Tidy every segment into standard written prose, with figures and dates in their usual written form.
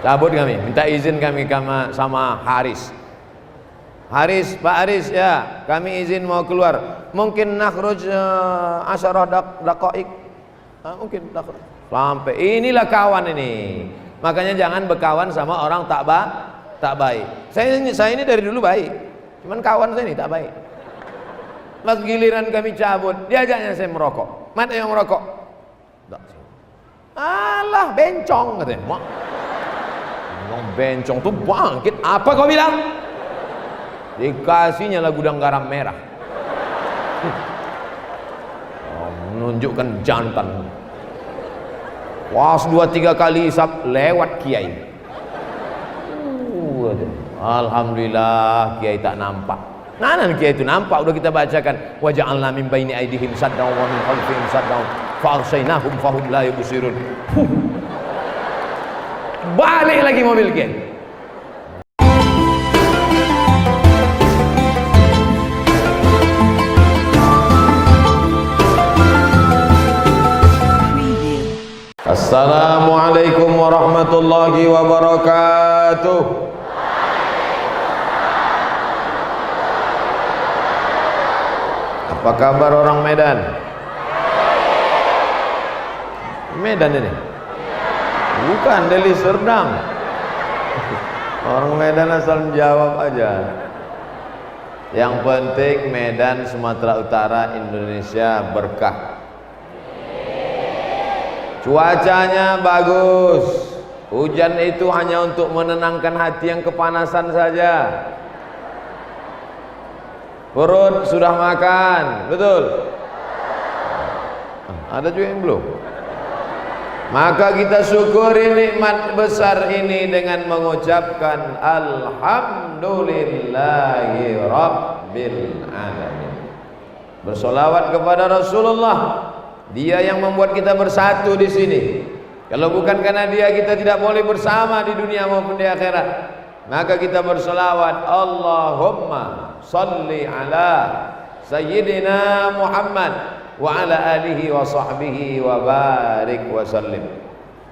Cabut kami, minta izin kami sama Haris. Haris, Pak Haris ya, kami izin mau keluar. Mungkin nakhruj 10 daqaik. Mungkin sampai inilah kawan ini. Makanya jangan berkawan sama orang tak baik. Saya ini dari dulu baik, cuman kawan saya ini tak baik. Pas giliran kami cabut, diajaknya saya merokok. Mana yang merokok? Alah, bencong katanya. Ngomong bencong tuh bangkit. Apa kau bilang? Dikasihnya lah gudang garam merah. Menunjukkan jantan. Wah, 2-3 kali isap lewat kiai. Alhamdulillah kiai tak nampak. Nah, kiai itu nampak, udah kita bacakan. Wa ja'alna min baini aydihim saddan wa min khalfihim saddan fa aghshaynahum fahum la yubsirun. Balik lagi mobil kiai. Assalamualaikum warahmatullahi wabarakatuh. Apa kabar orang Medan? Medan ini? Bukan, Deli Serdang. Orang Medan asal menjawab aja. Yang penting Medan, Sumatera Utara, Indonesia berkah. Cuacanya bagus. Hujan itu hanya untuk menenangkan hati yang kepanasan saja. Perut sudah makan, betul? Ada juga yang belum. Maka kita syukuri nikmat besar ini dengan mengucapkan alhamdulillahi rabbil alamin. Bersolawat kepada Rasulullah. Dia yang membuat kita bersatu di sini. Kalau bukan karena dia, kita tidak boleh bersama di dunia maupun di akhirat. Maka kita berselawat, Allahumma salli ala Sayyidina Muhammad wa ala alihi wa sahbihi wa barik wa sallim.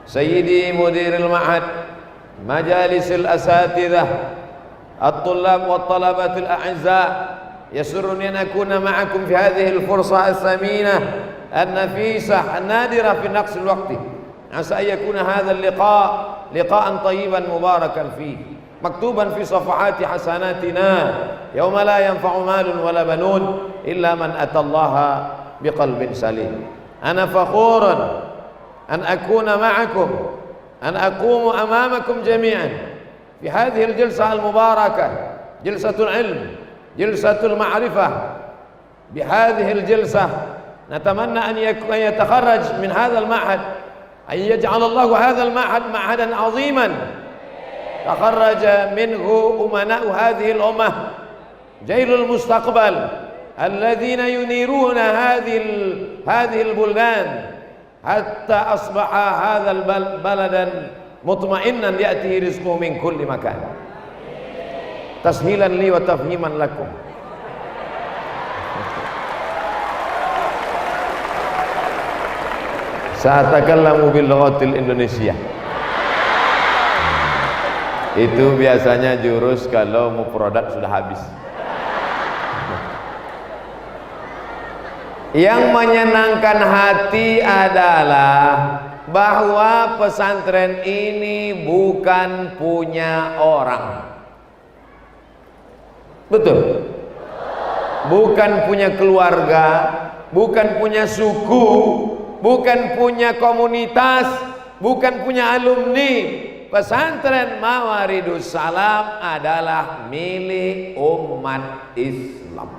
Sayyidi mudiril ma'had, majalisil asatidah, at-tullab wa talabatul a'izza, yasurruni an akuna ma'akum fi hadhihi al-fursa as-saminah النفيسة النادرة في نقص الوقت. عسى أن يكون هذا اللقاء لقاء طيبا مباركا فيه مكتوبا في صفحات حسناتنا يوم لا ينفع مال ولا بنون إلا من أتى الله بقلب سليم. أنا فخور أن أكون معكم، أن أقوم أمامكم جميعا في هذه الجلسة المباركة، جلسة العلم، جلسة المعرفة. بهذه الجلسة نتمنى أن يتخرج من هذا المعهد، أن يجعل الله هذا المعهد معهدا عظيما تخرج منه أمناء هذه الأمة، جيل المستقبل الذين ينيرون هذه البلدان حتى أصبح هذا بلدا مطمئنا يأتي رزقه من كل مكان. تسهيلا لي وتفهيما لكم. Sa'atakallamu bil lughatil Indonesia. Itu biasanya jurus kalau mufradat sudah habis. Yang menyenangkan hati adalah bahwa pesantren ini bukan punya orang. Betul? Bukan punya keluarga, bukan punya suku, bukan punya komunitas, bukan punya alumni. Pesantren Mawaridus Salam adalah milik umat Islam.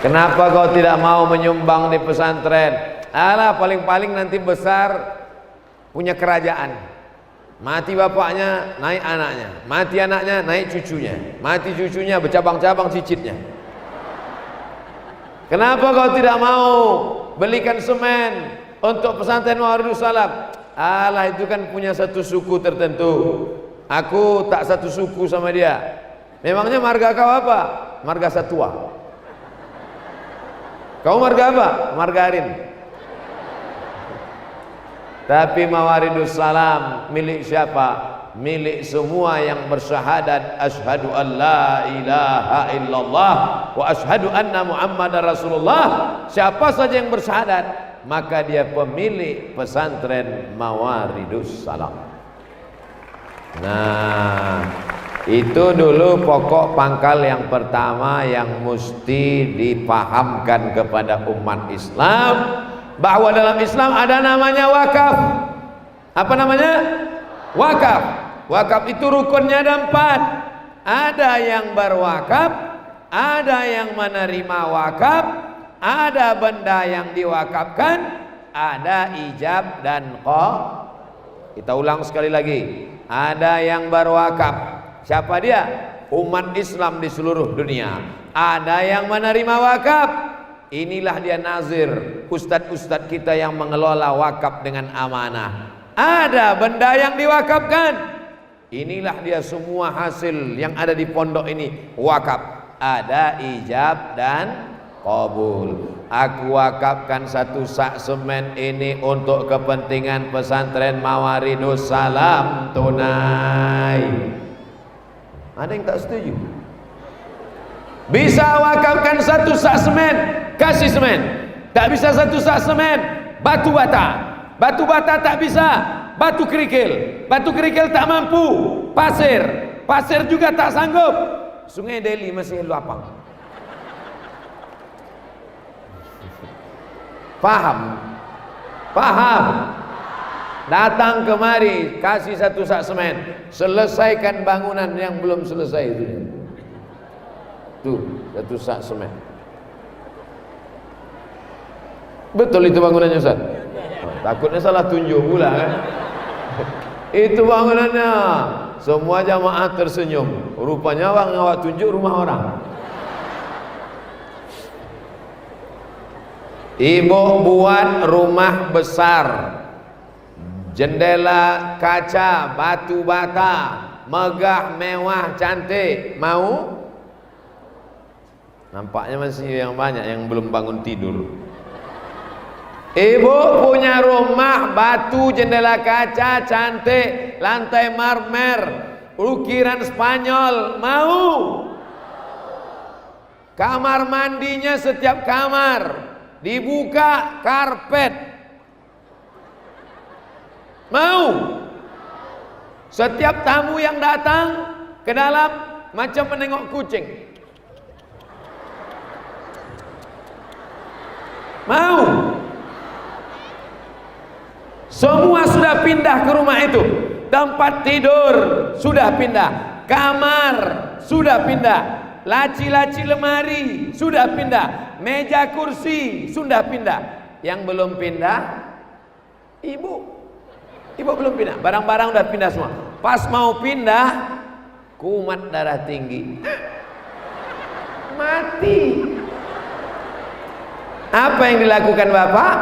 Kenapa kau tidak mau menyumbang di pesantren? Alah, paling-paling nanti besar punya kerajaan. Mati bapaknya, naik anaknya. Mati anaknya, naik cucunya. Mati cucunya, bercabang-cabang cicitnya. Kenapa kau tidak mau belikan semen untuk pesantren Mawaridus Salam? Alah, itu kan punya satu suku tertentu. Aku tak satu suku sama dia. Memangnya marga kau apa? Marga Satwa. Kau marga apa? Margarin. Tapi Mawaridus Salam milik siapa? Milik semua yang bersyahadat asyhadu an la ilaha illallah wa asyhadu anna Muhammadar Rasulullah. Siapa saja yang bersyahadat, maka dia pemilik pesantren Mawaridus Salam. Nah, itu dulu pokok pangkal yang pertama yang mesti dipahamkan kepada umat Islam, bahwa dalam Islam ada namanya wakaf. Apa namanya? Wakaf. Wakaf itu rukunnya ada 4. Ada yang berwakaf, ada yang menerima wakaf, ada benda yang diwakafkan, ada ijab dan qah. Kita ulang sekali lagi. Ada yang berwakaf. Siapa dia? Umat Islam di seluruh dunia. Ada yang menerima wakaf. Inilah dia nazir, ustadz-ustadz kita yang mengelola wakaf dengan amanah. Ada benda yang diwakafkan. Inilah dia semua hasil yang ada di pondok ini wakaf. Ada ijab dan qabul. Aku wakafkan 1 sak semen ini untuk kepentingan pesantren Mawaridus Salam tunai. Ada yang tak setuju? Bisa wakafkan 1 sak semen, kasih semen. Tak bisa 1 sak semen, batu bata. Batu bata tak bisa, batu kerikil. Batu kerikil tak mampu, pasir. Pasir juga tak sanggup. Sungai Delhi masih lapang. Paham? Paham? Datang kemari, kasih 1 sak semen, selesaikan bangunan yang belum selesai itu. Tuh, 1 sak semen. Betul itu bangunannya, Ustaz? Takutnya salah tunjuk pula kan? Itu bangunannya. Semua jamaah tersenyum. Rupanya orang yang awak tunjuk rumah orang. Ibu buat rumah besar, jendela kaca, batu bata, megah, mewah, cantik. Mau? Nampaknya masih yang banyak yang belum bangun tidur. Ibu punya rumah batu, jendela kaca, cantik, lantai marmer, ukiran Spanyol. Mau? Kamar mandinya setiap kamar dibuka karpet. Mau? Setiap tamu yang datang ke dalam macam menengok kucing. Mau? Semua sudah pindah ke rumah itu. Tempat tidur sudah pindah, kamar sudah pindah, laci-laci lemari sudah pindah, meja kursi sudah pindah. Yang belum pindah ibu. Ibu belum pindah, barang-barang udah pindah semua. Pas mau pindah, kumat darah tinggi, mati. Apa yang dilakukan bapak?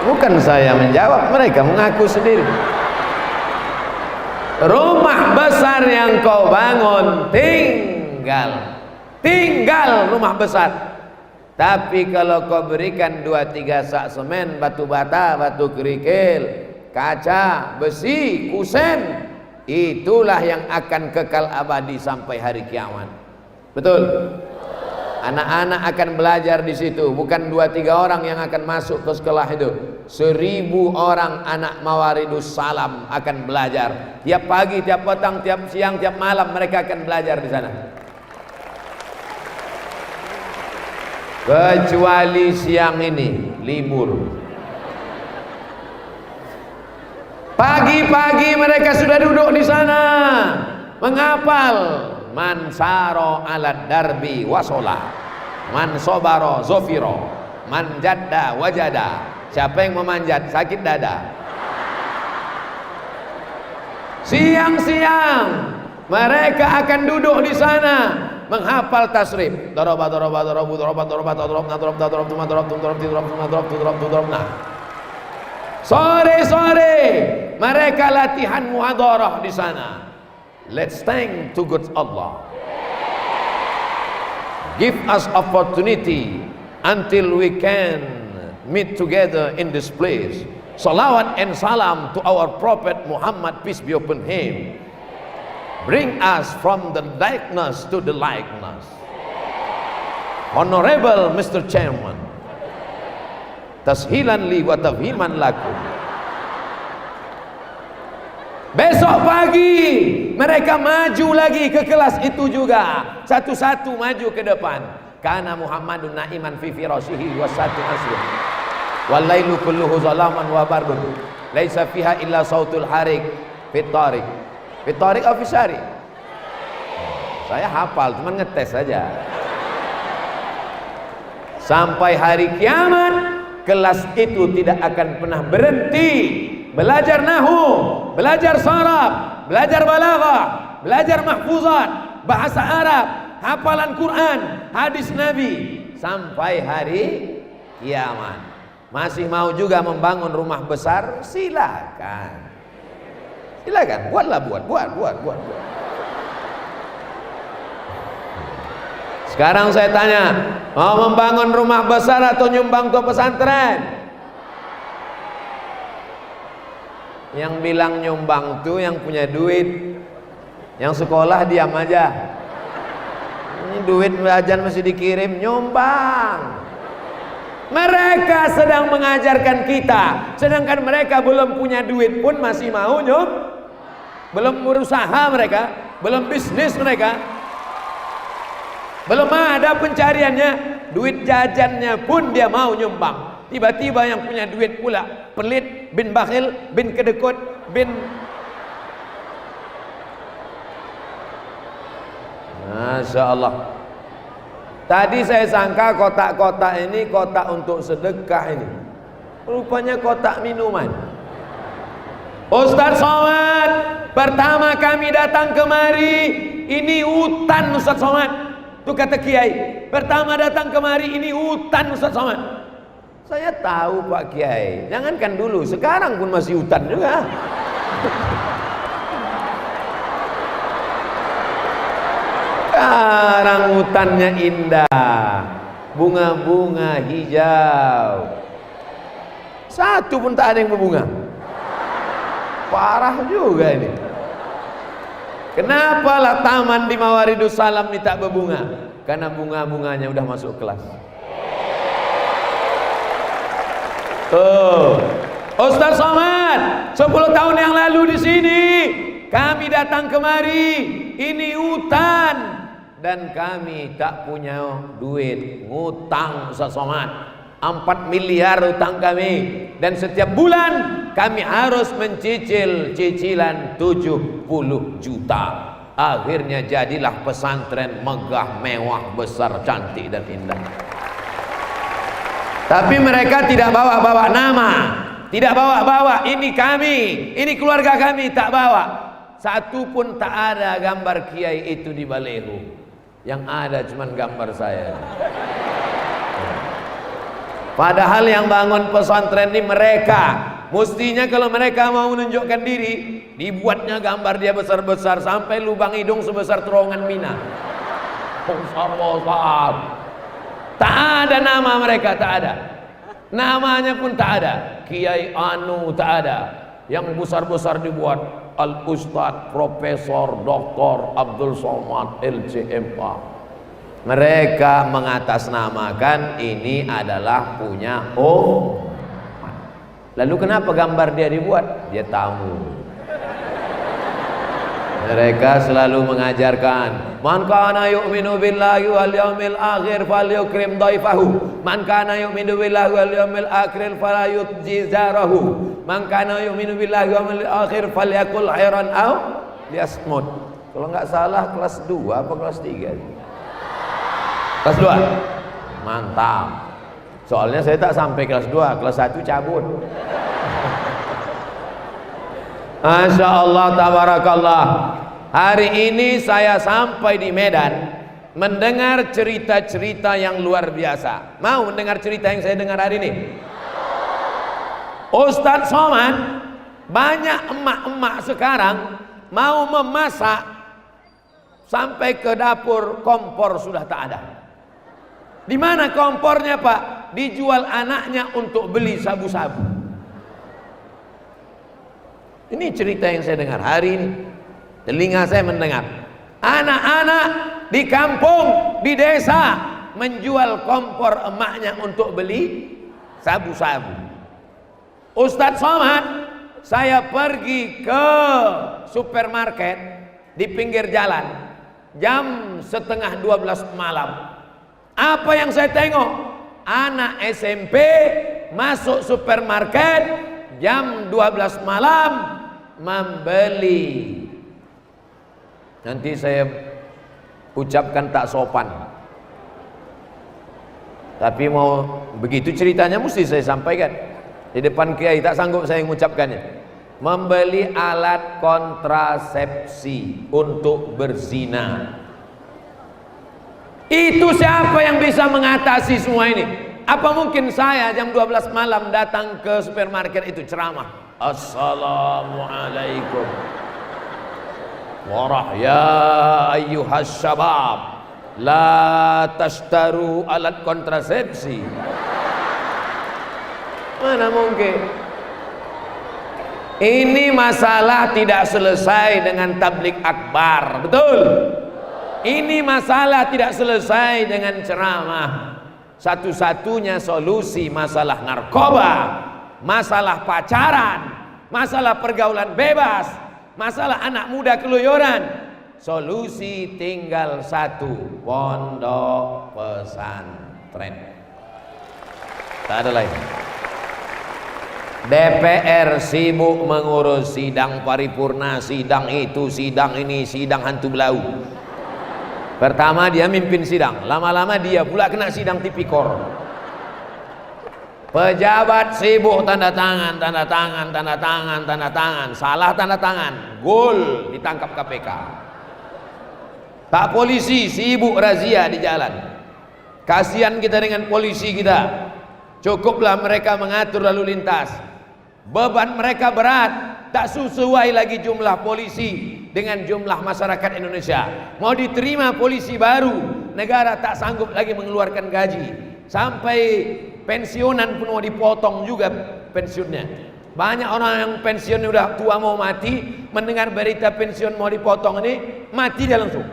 Bukan saya menjawab, mereka mengaku sendiri. Rumah besar yang kau bangun tinggal rumah besar. Tapi kalau kau berikan 2-3 sak semen, batu bata, batu kerikil, kaca, besi, kusen, itulah yang akan kekal abadi sampai hari kiamat. Betul? Anak-anak akan belajar di situ, bukan 2-3 orang yang akan masuk ke sekolah itu. 1000 orang anak Mawaridus Salam akan belajar. Tiap pagi, tiap petang, tiap siang, tiap malam mereka akan belajar di sana. Kecuali siang ini libur. Pagi-pagi mereka sudah duduk di sana menghafal man saro alad darbi wasola, man sobaro zofiro, man jadda wajada. Siapa yang memanjat sakit dada. Siang-siang mereka akan duduk di sana menghafal tasrif. Doroba doroba dorobu doroba doroba dorob na dorob dorob tuma dorob tum dorob ti dorob tuma dorob tu dorob tu dorob na. Sore-sore mereka latihan muhadharah di sana. Let's thank to God Allah. Give us opportunity until we can meet together in this place. Salawat and salam to our Prophet Muhammad, peace be upon him. Bring us from the darkness to the lightness. Honorable Mr. Chairman, tashilan li wa tafhiman lakum. Besok pagi mereka maju lagi ke kelas itu juga, satu-satu maju ke depan. Kana Muhammadun na'iman fi firashihi wasatu asr. Walailu kulluhu zalaman wa bardun. Laisa fiha illa sautul harik fit tariq. Fit tariq aw fi syari? Saya hafal, cuman ngetes saja. Sampai hari kiamat kelas itu tidak akan pernah berhenti belajar nahwu, belajar sharaf, belajar balaghah, belajar mahfuzat, bahasa Arab, hafalan Quran, hadis Nabi sampai hari kiamat. Masih mau juga membangun rumah besar? Silakan. Silakan, buat. Sekarang saya tanya, mau membangun rumah besar atau nyumbang ke pesantren? Yang bilang nyumbang tuh yang punya duit, yang sekolah diam aja. Ini duit belajar masih dikirim, nyumbang. Mereka sedang mengajarkan kita, sedangkan mereka belum punya duit pun masih mau belum berusaha mereka, belum bisnis mereka, belum ada pencariannya, duit jajannya pun dia mau nyumbang. Tiba-tiba yang punya duit pula pelit, bin bakhil, bin kedekut, bin Masya Allah. Tadi saya sangka kotak-kotak ini kotak untuk sedekah ini, rupanya kotak minuman. Ustaz Somad, pertama kami datang kemari ini hutan Ustaz Somad. Itu kata Kiai, pertama datang kemari ini hutan Ustaz Somad. Saya tahu Pak Kiai, jangankan dulu, sekarang pun masih hutan juga. Sekarang hutannya indah, bunga-bunga hijau, satu pun tak ada yang berbunga. Parah juga ini. Kenapa lah taman di Mawaridus Salam ini tak berbunga? Karena bunga-bunganya udah masuk kelas. Ustaz Somad, 10 tahun yang lalu di sini kami datang kemari, ini hutan. Dan kami tak punya duit, ngutang Ustaz Somad 4 miliar utang kami. Dan setiap bulan kami harus mencicil cicilan 70 juta. Akhirnya jadilah pesantren megah, mewah, besar, cantik dan indah. Tapi mereka tidak bawa-bawa nama, tidak bawa-bawa ini kami, ini keluarga kami, tak bawa. Satu pun tak ada gambar kiai itu di baleho. Yang ada cuman gambar saya. Padahal yang bangun pesantren ini mereka. Mestinya kalau mereka mau menunjukkan diri, dibuatnya gambar dia besar-besar sampai lubang hidung sebesar terowongan Mina. Besar-besar. Tak ada nama mereka, tak ada. Namanya pun tak ada. Kiai Anu tak ada. Yang besar-besar dibuat Al-Ustadz Profesor Dr. Abdul Somad LCMA. Mereka mengatasnamakan ini adalah punya Lalu kenapa gambar dia dibuat? Dia tamu. Mereka selalu mengajarkan, man kana yu'minu billahi wal yawmil akhir falyukrim dhaifahu, man kana yu'minu billahi wal yawmil akhir falyutji zarahu, man kana yu'minu billahi wal yawmil akhir falyakul khairan aw liyasmut. Kalau nggak salah kelas 2 apa kelas 3? Kelas 2. Mantap. Soalnya saya tak sampai kelas 2, kelas 1 cabut. Masya Allah, tabarakallah. Hari ini saya sampai di Medan mendengar cerita-cerita yang luar biasa. Mau mendengar cerita yang saya dengar hari ini? Ustaz Somad, banyak emak-emak sekarang mau memasak sampai ke dapur kompor sudah tak ada. Di mana kompornya Pak? Dijual anaknya untuk beli sabu-sabu. Ini cerita yang saya dengar hari ini. Telinga saya mendengar. Anak-anak di kampung, di desa menjual kompor emaknya untuk beli sabu-sabu. Ustadz Somad, saya pergi ke supermarket di pinggir jalan jam setengah 12 malam. Apa yang saya tengok? Anak SMP masuk supermarket jam 12 malam membeli. Nanti saya ucapkan tak sopan, tapi mau begitu ceritanya mesti saya sampaikan di depan kiai, tak sanggup saya mengucapkannya. Membeli alat kontrasepsi untuk berzina. Itu siapa yang bisa mengatasi semua ini? Apa mungkin saya jam 12 malam datang ke supermarket itu ceramah, Assalamualaikum ya ayyuhas syabab la tashtaru alat kontrasepsi. Mana mungkin? Ini masalah tidak selesai dengan tablik akbar, betul? Ini masalah tidak selesai dengan ceramah. Satu-satunya solusi masalah narkoba, masalah pacaran, masalah pergaulan bebas, masalah anak muda keluyuran, solusi tinggal satu: pondok pesantren. Tak ada lain. DPR sibuk mengurus sidang paripurna, sidang itu, sidang ini, sidang hantu belau. Pertama dia mimpin sidang, lama-lama dia pula kena sidang tipikor. Pejabat sibuk tanda tangan, tanda tangan, tanda tangan, tanda tangan, salah tanda tangan, gol, ditangkap KPK. Pak polisi sibuk razia di jalan. Kasihan kita dengan polisi kita. Cukuplah mereka mengatur lalu lintas. Beban mereka berat, tak sesuai lagi jumlah polisi dengan jumlah masyarakat Indonesia. Mau diterima polisi baru, negara tak sanggup lagi mengeluarkan gaji. Sampai pensiunan pun mau dipotong juga pensiunnya. Banyak orang yang pensiun udah tua mau mati, mendengar berita pensiun mau dipotong ini, mati dia langsung.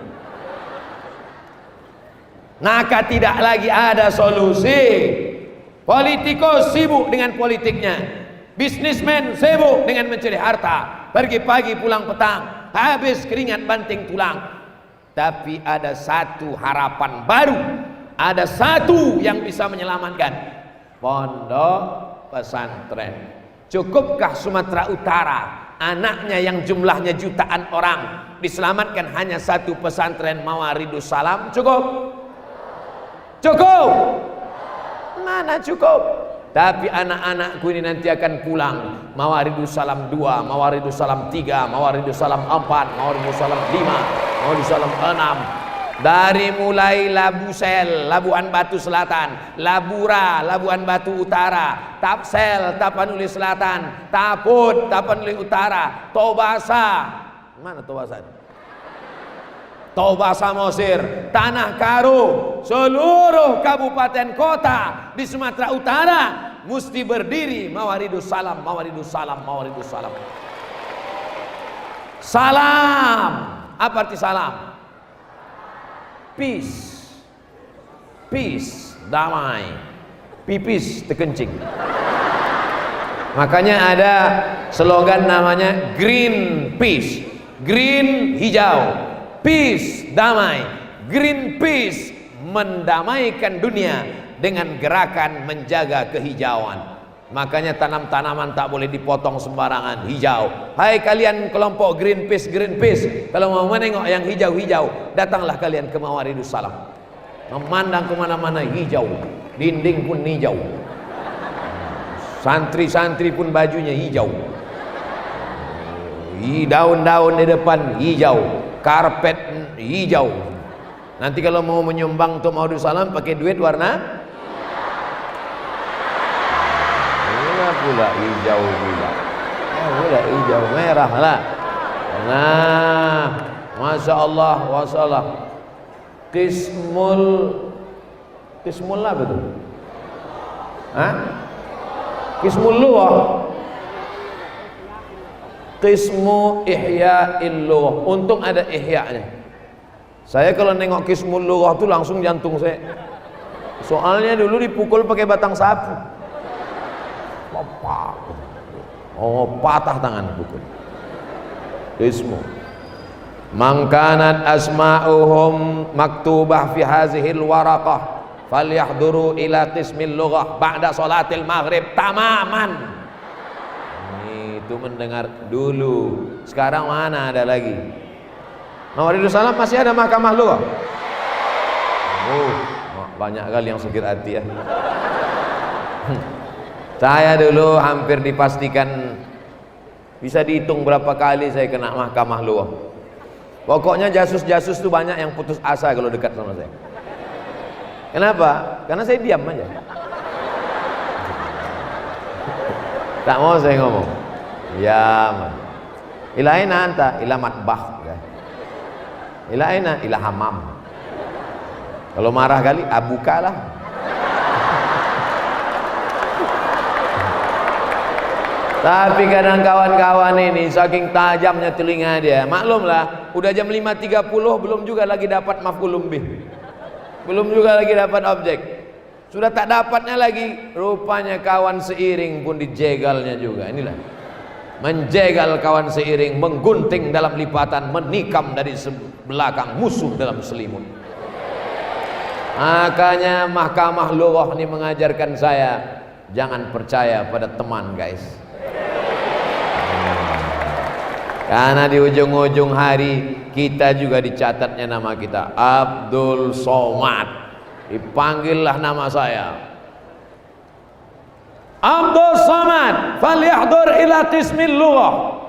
Maka tidak lagi ada solusi. Politikus sibuk dengan politiknya. Bisnismen sibuk dengan mencari harta, pergi pagi pulang petang, habis keringat banting tulang. Tapi ada satu harapan baru, ada satu yang bisa menyelamatkan: pondok pesantren. Cukupkah Sumatera Utara, anaknya yang jumlahnya jutaan orang, diselamatkan hanya satu pesantren Mawaridus Salam? Cukup? Cukup? Mana cukup? Tapi anak-anakku ini nanti akan pulang. Mawaridus Salam 2, Mawaridus Salam 3, Mawaridus Salam 4, Mawaridus Salam 5, Mawaridus Salam 6. Dari mulai Labusel, Labuan Batu Selatan, Labura, Labuan Batu Utara, Tapsel, Tapanuli Selatan, Taput, Tapanuli Utara, Tobasa. Mana Tobasa? Toba Samosir, Tanah Karo, seluruh kabupaten kota di Sumatera Utara mesti berdiri Mawaridus Salam, Mawaridus Salam, Mawaridus Salam. Salam. Apa arti salam? Peace. Peace, damai. Pipis terkencing. Makanya ada slogan namanya Green Peace. Green hijau, peace damai. Greenpeace mendamaikan dunia dengan gerakan menjaga kehijauan. Makanya tanam-tanaman tak boleh dipotong sembarangan, hijau. Hai kalian kelompok Greenpeace, Greenpeace, kalau mau menengok yang hijau-hijau, datanglah kalian ke Mawaridus Salam. Memandang kemana-mana hijau, dinding pun hijau, santri-santri pun bajunya hijau, daun-daun di depan hijau, karpet hijau. Nanti kalau mau menyumbang untuk Mawaridus Salam pakai duit warna pula hijau pula. Pula hijau merah lah. Nah, Masya Allah wassalam. Qismul Qismul apa tuh? Hah? Qismul lughah. Qismu ihya'il lughah. Untung ada ihya-nya. Saya kalau nengok qismul lughah tuh langsung jantung saya. Soalnya dulu dipukul pakai batang sapu. Patah tangan pukul. Qismu. Mangkanat asma'uhum maktubah fi hazihil waraqah falyahduru ila qismil lughah ba'da salatil maghrib tamaman. Itu mendengar dulu, sekarang mana ada lagi. Mawaridus Salam masih ada mahkamah lughah. Banyak kali yang sakit hati ya. Saya dulu hampir dipastikan, bisa dihitung berapa kali saya kena mahkamah lughah. Pokoknya jasus-jasus tuh banyak yang putus asa kalau dekat sama saya. Kenapa? Karena saya diam aja. Tak mau saya ngomong. Ya man. Ila aina anta? Ila matbah. Ila aina? Ila hamam. Kalau marah kali abuka lah. Tapi kadang kawan-kawan ini saking tajamnya telinga dia, maklumlah, udah jam 5.30 belum juga lagi dapat maf'ulun bih. Belum juga lagi dapat objek. Sudah tak dapatnya lagi, rupanya kawan seiring pun dijegalnya juga. Inilah menjegal kawan seiring, menggunting dalam lipatan, menikam dari belakang, musuh dalam selimut. Makanya mahkamah lughah ini mengajarkan saya jangan percaya pada teman, guys. Karena di ujung-ujung hari kita juga dicatatnya nama kita Abdul Somad. Dipanggillah nama saya Abdul Somad, falyahdur ila qismil lughah.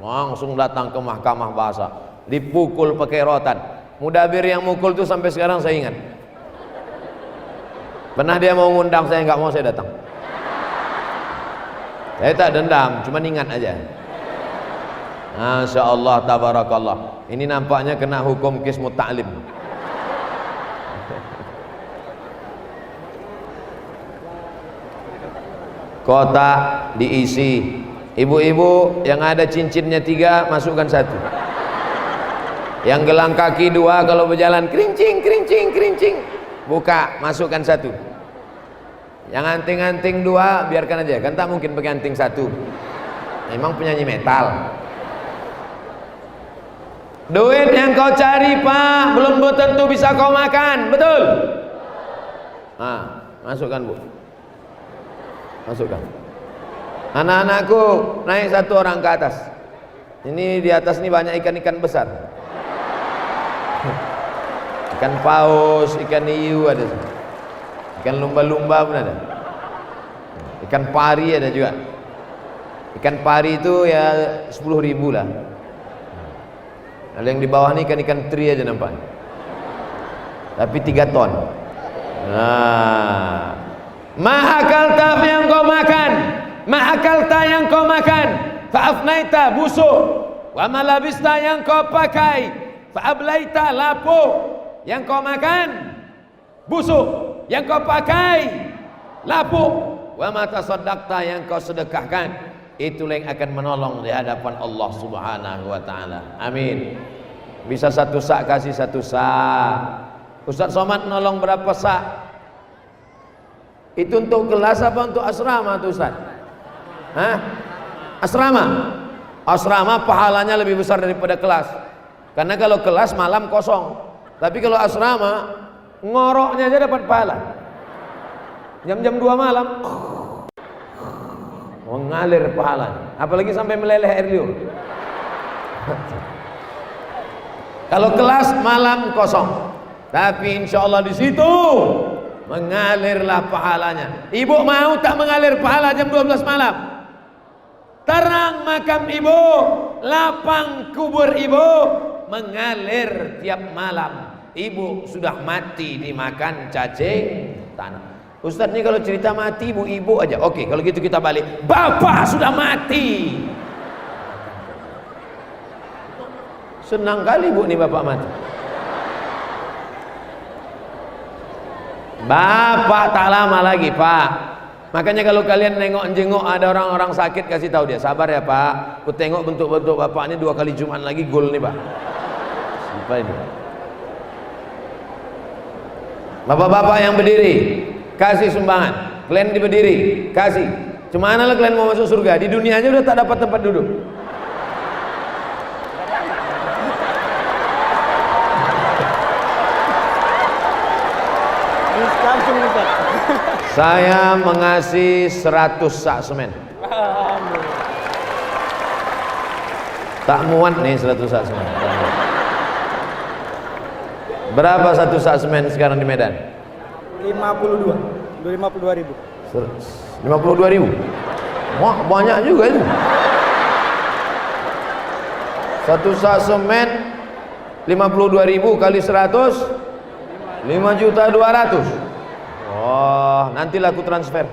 Langsung datang ke mahkamah bahasa, dipukul pakai rotan. Mudabir yang mukul tuh sampai sekarang saya ingat. Pernah dia mau ngundang saya, nggak mau, saya datang. Saya tak dendam, cuma ingat aja. Masya Allah, tabarakallah. Ini nampaknya kena hukum qismu ta'lim. Kotak diisi. Ibu-ibu yang ada cincinnya 3 masukkan 1. Yang gelang kaki 2 kalau berjalan kerincing kerincing kerincing, buka, masukkan 1. Yang anting-anting 2 biarkan aja, kan tak mungkin pakai anting 1. Memang penyanyi metal. Duit yang kau cari pak belum tentu bisa kau makan, betul? Nah, masukkan bu, masukkan. Anak-anakku naik 1 orang ke atas. Ini di atas ini banyak ikan-ikan besar. Ikan paus, ikan hiu ada, ikan lumba-lumba pun ada, ikan pari ada juga. Ikan pari itu ya 10.000 lah. Kalau yang di bawah ini ikan-ikan teri aja nampaknya, tapi 3 ton. Nah, ma'akalta yang kau makan, ma'akalta yang kau makan, fa'afnaita busuk, wa malabista yang kau pakai, fa'ablaita lapuk, yang kau makan busuk, yang kau pakai lapuk, wa matasaddaqta yang kau sedekahkan, itulah yang akan menolong di hadapan Allah Subhanahu wa taala. Amin. Bisa 1 sak kasih 1 sak. Ustaz Somad nolong berapa sak? Itu untuk kelas apa untuk asrama tuh Ustaz? Hah? Asrama. Asrama pahalanya lebih besar daripada kelas. Karena kalau kelas malam kosong. Tapi kalau asrama ngoroknya aja dapat pahala. Jam-jam 2 malam mengalir pahala, apalagi sampai meleleh air liur. Kalau kelas malam kosong, tapi insya Allah di situ mengalirlah pahalanya. Ibu mau tak mengalir pahala jam 12 malam? Terang makam ibu, lapang kubur ibu, mengalir tiap malam. Ibu sudah mati dimakan cacing tanah. Ustaz nih kalau cerita mati ibu-ibu aja. Oke, kalau gitu kita balik. Bapak sudah mati. Senang kali bu nih bapak mati. Bapak tak lama lagi, Pak. Makanya kalau kalian nengok-jengok ada orang-orang sakit, kasih tahu dia, sabar ya Pak, aku tengok bentuk-bentuk Bapak ini 2 kali Jumat lagi gol nih Pak. Siapa ini? Bapak-bapak yang berdiri, kasih sumbangan. Kalian di berdiri, kasih. Cuma mana kalian mau masuk surga? Di dunia aja udah tak dapat tempat duduk. Saya mengasih 100 sak semen. Tak muat nih 100 sak semen. Berapa 1 sak semen sekarang di Medan? 52.000. 52.000. Wah, banyak juga itu. 1 sak semen 52.000 kali 100, 5.200.000. Oh, nantilah aku transfer.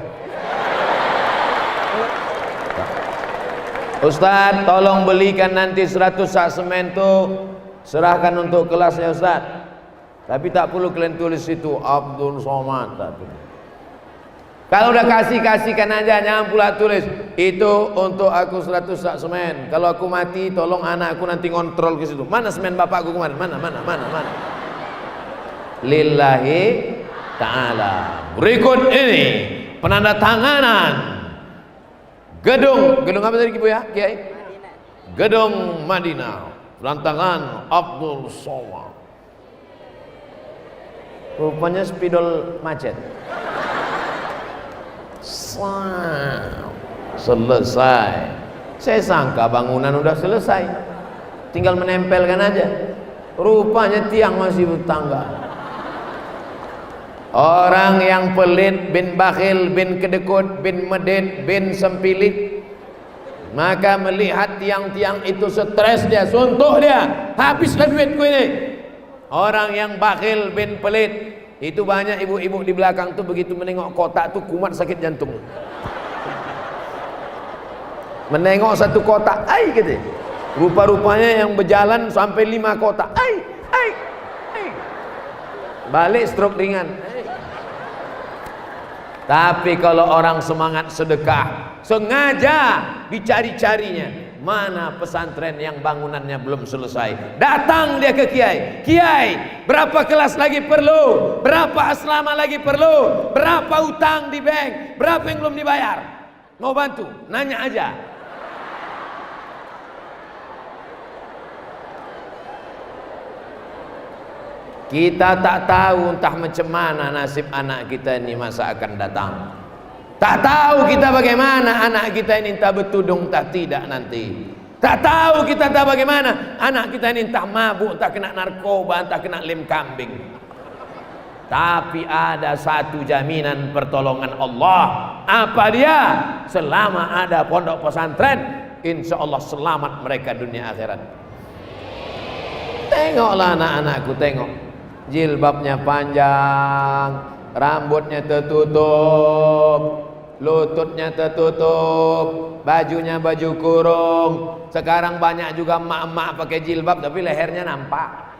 Ustadz, tolong belikan nanti 100 sak semen tuh, serahkan untuk kelasnya Ustadz. Tapi tak perlu kalian tulis itu Abdul Somad. Kalau udah kasihkan aja, jangan pula tulis itu untuk aku 100 sak semen. Kalau aku mati, tolong anakku nanti ngontrol ke situ. Mana semen bapakku kemarin? Mana? Lillahi ta'ala. Berikut ini penandatanganan gedung apa tadi Ibu ya, Kiai? Gedung Madinah, rantangan Abdul Somad. Rupanya spidol macet. Selesai. Saya sangka bangunan udah selesai, tinggal menempelkan aja. Rupanya tiang masih bertangga. Orang yang pelit, bin bakhil, bin kedekut, bin medit, bin sempilit, maka melihat tiang-tiang itu stres dia, suntuk dia, habislah duitku ini. Orang yang bakhil bin pelit, itu banyak ibu-ibu di belakang tuh begitu menengok kotak tuh kumat sakit jantung. Menengok satu kotak, ai gitu. Rupa-rupanya yang berjalan sampai 5 kotak, ai. Balik stroke ringan. Tapi kalau orang semangat sedekah, sengaja dicari-carinya, mana pesantren yang bangunannya belum selesai, datang dia ke Kiai. Kiai, berapa kelas lagi perlu? Berapa asrama lagi perlu? Berapa utang di bank? Berapa yang belum dibayar? Mau bantu? Nanya aja. Kita tak tahu entah macam mana nasib anak kita ini masa akan datang. Tak tahu kita bagaimana anak kita ini entah bertudung entah tidak nanti. Tak tahu kita entah bagaimana anak kita ini entah mabuk, entah kena narkoba, entah kena lem kambing. Tapi ada satu jaminan pertolongan Allah. Apa dia? Selama ada pondok pesantren, insya Allah selamat mereka dunia akhirat. Tengoklah anak-anakku, tengok. Jilbabnya panjang, rambutnya tertutup, lututnya tertutup, bajunya baju kurung. Sekarang banyak juga emak-emak pakai jilbab tapi lehernya nampak.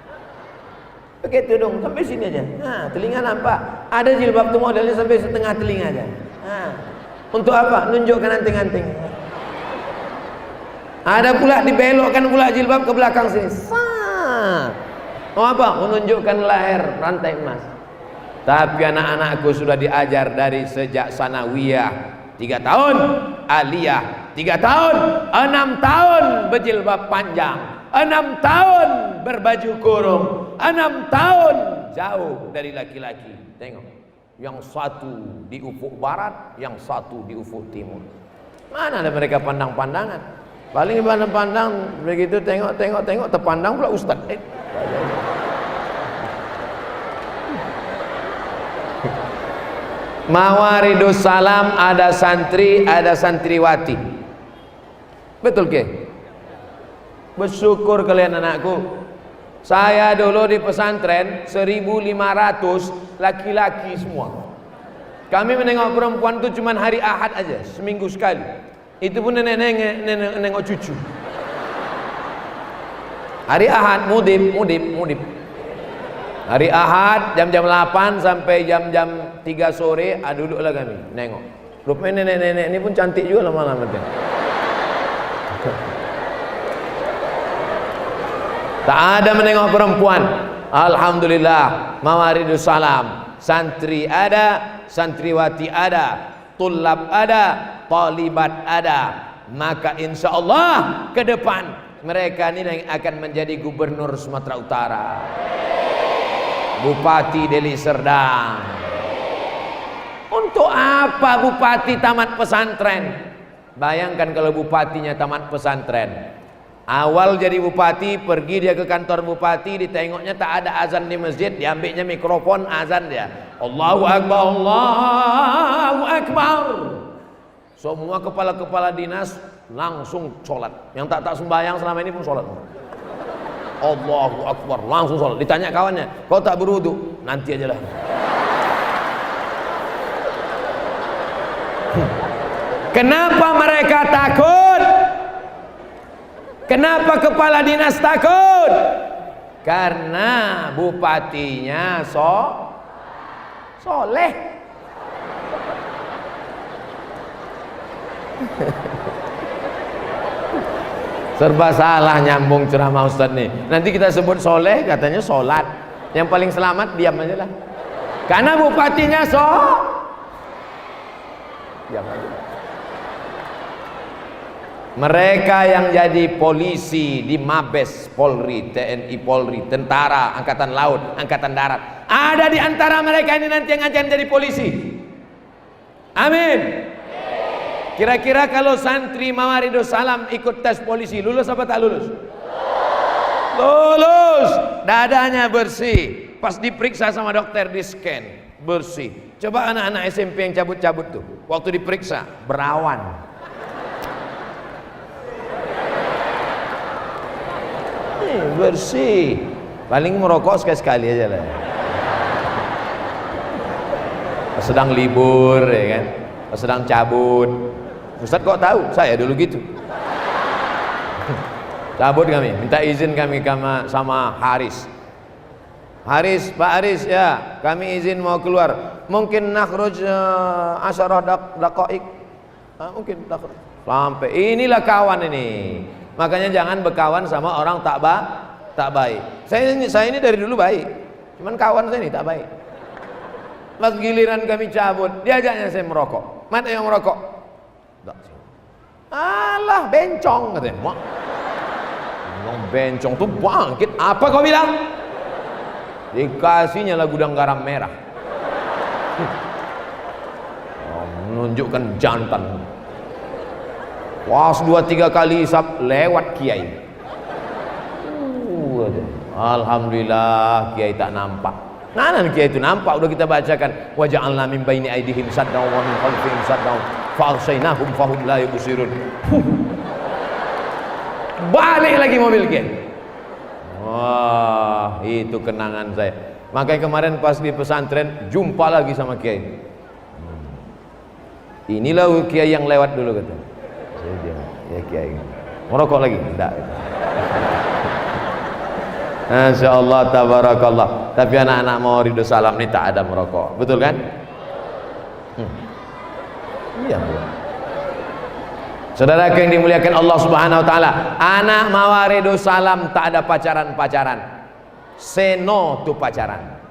Pakai tudung sampai sini aja. Nah, telinga nampak. Ada jilbab tuh modelnya sampai setengah telinga aja. Nah, untuk apa? Nunjukkan anting-anting. Ada pula dibelokkan pula jilbab ke belakang sini. Mau apa? Menunjukkan leher rantai emas. Tapi anak-anakku sudah diajar dari sejak sanawiyah 3 tahun, aliyah 3 tahun, 6 tahun berjilbab panjang, 6 tahun berbaju kurung, 6 tahun jauh dari laki-laki. Tengok, yang satu di ufuk barat, yang satu di ufuk timur. Mana ada mereka pandang-pandangan? Paling pandang-pandang begitu, tengok, terpandang pula ustaz. Mawaridus salam, ada santri, ada santriwati. Betul ke? Bersyukur kalian anakku. Saya dulu di pesantren 1.500 laki-laki semua. Kami menengok perempuan itu cuma hari Ahad aja, seminggu sekali. Itu pun nenek nengok cucu. Hari Ahad mudib. Hari Ahad jam-jam 8 sampai jam-jam 3 sore duduklah kami nengok. Rupanya nenek-nenek ini pun cantik juga lama-lama. Tak ada menengok perempuan. Alhamdulillah, Mawaridus Salam, santri ada, santriwati ada, tulab ada, talibat ada. Maka insya Allah ke depan mereka ini akan menjadi gubernur Sumatera Utara, Bupati Deli Serdang. Untuk apa bupati tamat pesantren? Bayangkan kalau bupatinya tamat pesantren. Awal jadi bupati, pergi dia ke kantor bupati, ditengoknya tak ada azan di masjid, diambilnya mikrofon azan dia. Allahu Akbar, Allahu Akbar. Semua kepala-kepala dinas langsung sholat. Yang tak sembahyang selama ini pun sholat. Allahu Akbar, langsung sholat. Ditanya kawannya, kau tak berwudu? Nanti aja lah. Kenapa mereka takut? Kenapa kepala dinas takut? Karena bupatinya soleh. Serba salah nyambung ceramah Ustaz nih. Nanti kita sebut soleh, katanya sholat. Yang paling selamat diam aja lah. Karena bupatinya diam aja. Mereka yang jadi polisi di Mabes Polri, TNI Polri, tentara, angkatan laut, angkatan darat, ada di antara mereka ini nanti yang akan jadi polisi. Amin. Kira-kira kalau santri Mawaridus Salam ikut tes polisi, lulus apa tak lulus? Lulus. Dadanya bersih. Pas diperiksa sama dokter, di scan, bersih. Coba anak-anak SMP yang cabut-cabut tuh, waktu diperiksa berawan. Bersih, paling merokok sekali-sekali aja lah. Sedang libur ya kan, sedang cabut. Ustaz kok tahu? Saya dulu gitu. Cabut kami, minta izin kami sama Haris. Pak Haris ya, kami izin mau keluar. Mungkin nakhruj asyarah daqaik. Mungkin sampai inilah kawan ini. Makanya jangan berkawan sama orang tak baik. Saya ini dari dulu baik, cuman kawan saya ini tak baik. Pas giliran kami cabut, diajaknya saya merokok. Mana yang merokok? Alah, bencong katanya. Mak, bencong tuh bangkit. Apa kau bilang? Dikasihnya lah gudang garam merah. Menunjukkan jantan. Pas 2-3 kali hisap lewat kiai. Alhamdulillah kiai tak nampak. Nah, kiai itu nampak, udah kita bacakan. Wa ja'alna min baini aydihim saddan wa min khalfihim saddan fa aghshaynahum fahum la yubsirun. Balik lagi mobil kiai. Wah, itu kenangan saya. Makanya kemarin pas di pesantren jumpa lagi sama kiai. Inilah kiai yang lewat dulu katanya. Ya kiai merokok lagi enggak. Masya Allah tabarakallah. Tapi anak-anak Mawaridus Salam ini tak ada merokok, betul kan? Iya. Saudara yang dimuliakan Allah Subhanahu Wa Taala, anak Mawaridus Salam tak ada pacaran-pacaran. Say no to pacaran.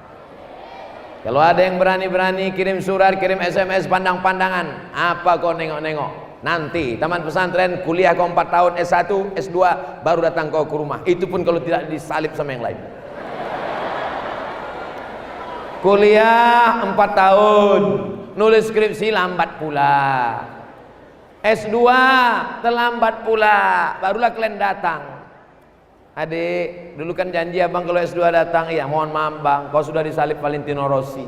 Kalau ada yang berani-berani kirim surat, kirim SMS, pandang-pandangan, apa kau nengok-nengok? Nanti taman pesantren, kuliah kau 4 tahun, S1, S2, baru datang kau ke rumah. Itu pun kalau tidak disalip sama yang lain. Kuliah 4 tahun, nulis skripsi lambat pula. S2 terlambat pula, barulah kalian datang. Adik, dulu kan janji abang kalau S2 datang. Iya, mohon maaf bang, kau sudah disalip Valentino Rossi.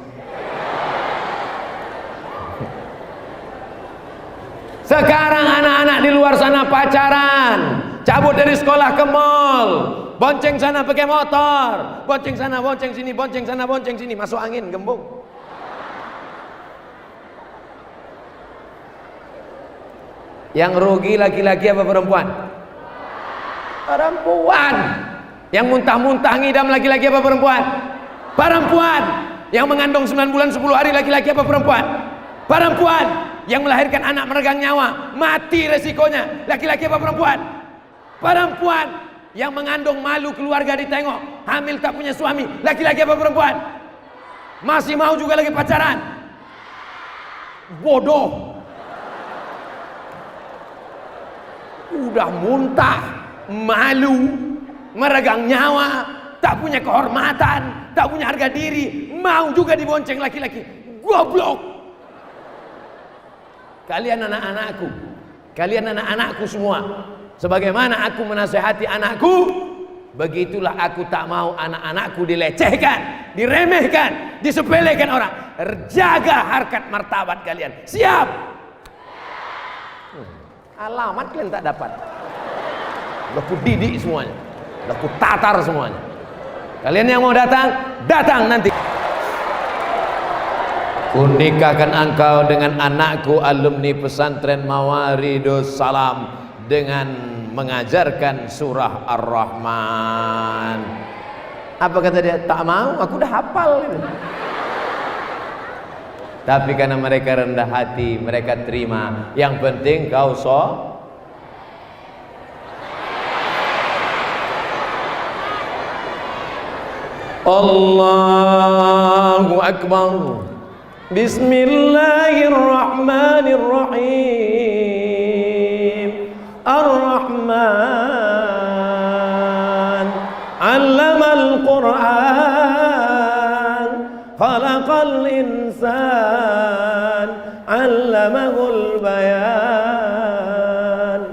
Sekarang anak-anak di luar sana pacaran, cabut dari sekolah ke mall, bonceng sana pakai motor, bonceng sana, bonceng sini, bonceng sana, bonceng sini, masuk angin, gembung. Yang rugi laki-laki apa perempuan? Perempuan. Yang muntah-muntah ngidam laki-laki apa perempuan? Perempuan yang mengandung 9 bulan 10 hari, laki-laki apa perempuan? Perempuan yang melahirkan anak meregang nyawa, mati resikonya, laki-laki apa perempuan? Perempuan yang mengandung, malu keluarga ditengok, hamil tak punya suami, laki-laki apa perempuan? Masih mau juga lagi pacaran? Bodoh. Udah muntah, malu, meregang nyawa, tak punya kehormatan, tak punya harga diri, mau juga dibonceng laki-laki. Goblok. Kalian anak-anakku, kalian anak-anakku semua, sebagaimana aku menasehati anakku, begitulah aku tak mau anak-anakku dilecehkan, diremehkan, disepelekan orang. Jaga harkat martabat kalian. Siap? Alamat kalian tak dapat. Udah ku didik semuanya, udah ku tatar semuanya. Kalian yang mau datang, datang nanti. Ku nikahkan engkau dengan anakku, alumni pesantren Mawaridus Salam, dengan mengajarkan surah Ar-Rahman. Apa kata dia? Tak mau, aku udah hafal gitu. Tapi karena mereka rendah hati, mereka terima. Yang penting kau Allahu Akbar. Bismillahirrahmanirrahim. Ar-Rahman 'allamal Qur'an, khalaqal insan, 'allamahul bayan.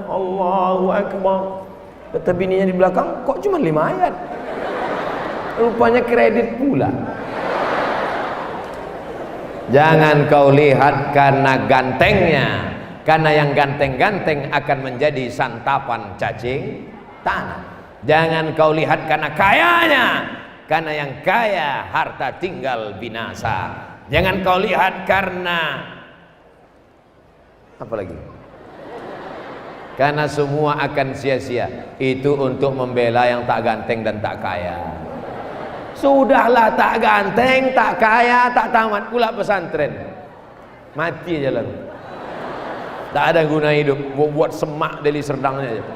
Allahu Akbar. Kata bininya di belakang, kok cuma 5 ayat? Rupanya kredit pula. Jangan kau lihat karena gantengnya, karena yang ganteng-ganteng akan menjadi santapan cacing tanah. Jangan kau lihat karena kayanya, karena yang kaya harta tinggal binasa. Jangan kau lihat karena apa lagi? Karena semua akan sia-sia. Itu untuk membela yang tak ganteng dan tak kaya. Sudahlah, tak ganteng, tak kaya, tak tamat pula pesantren, mati aja lah. Tak ada guna hidup, buat semak dari serdangnya aja.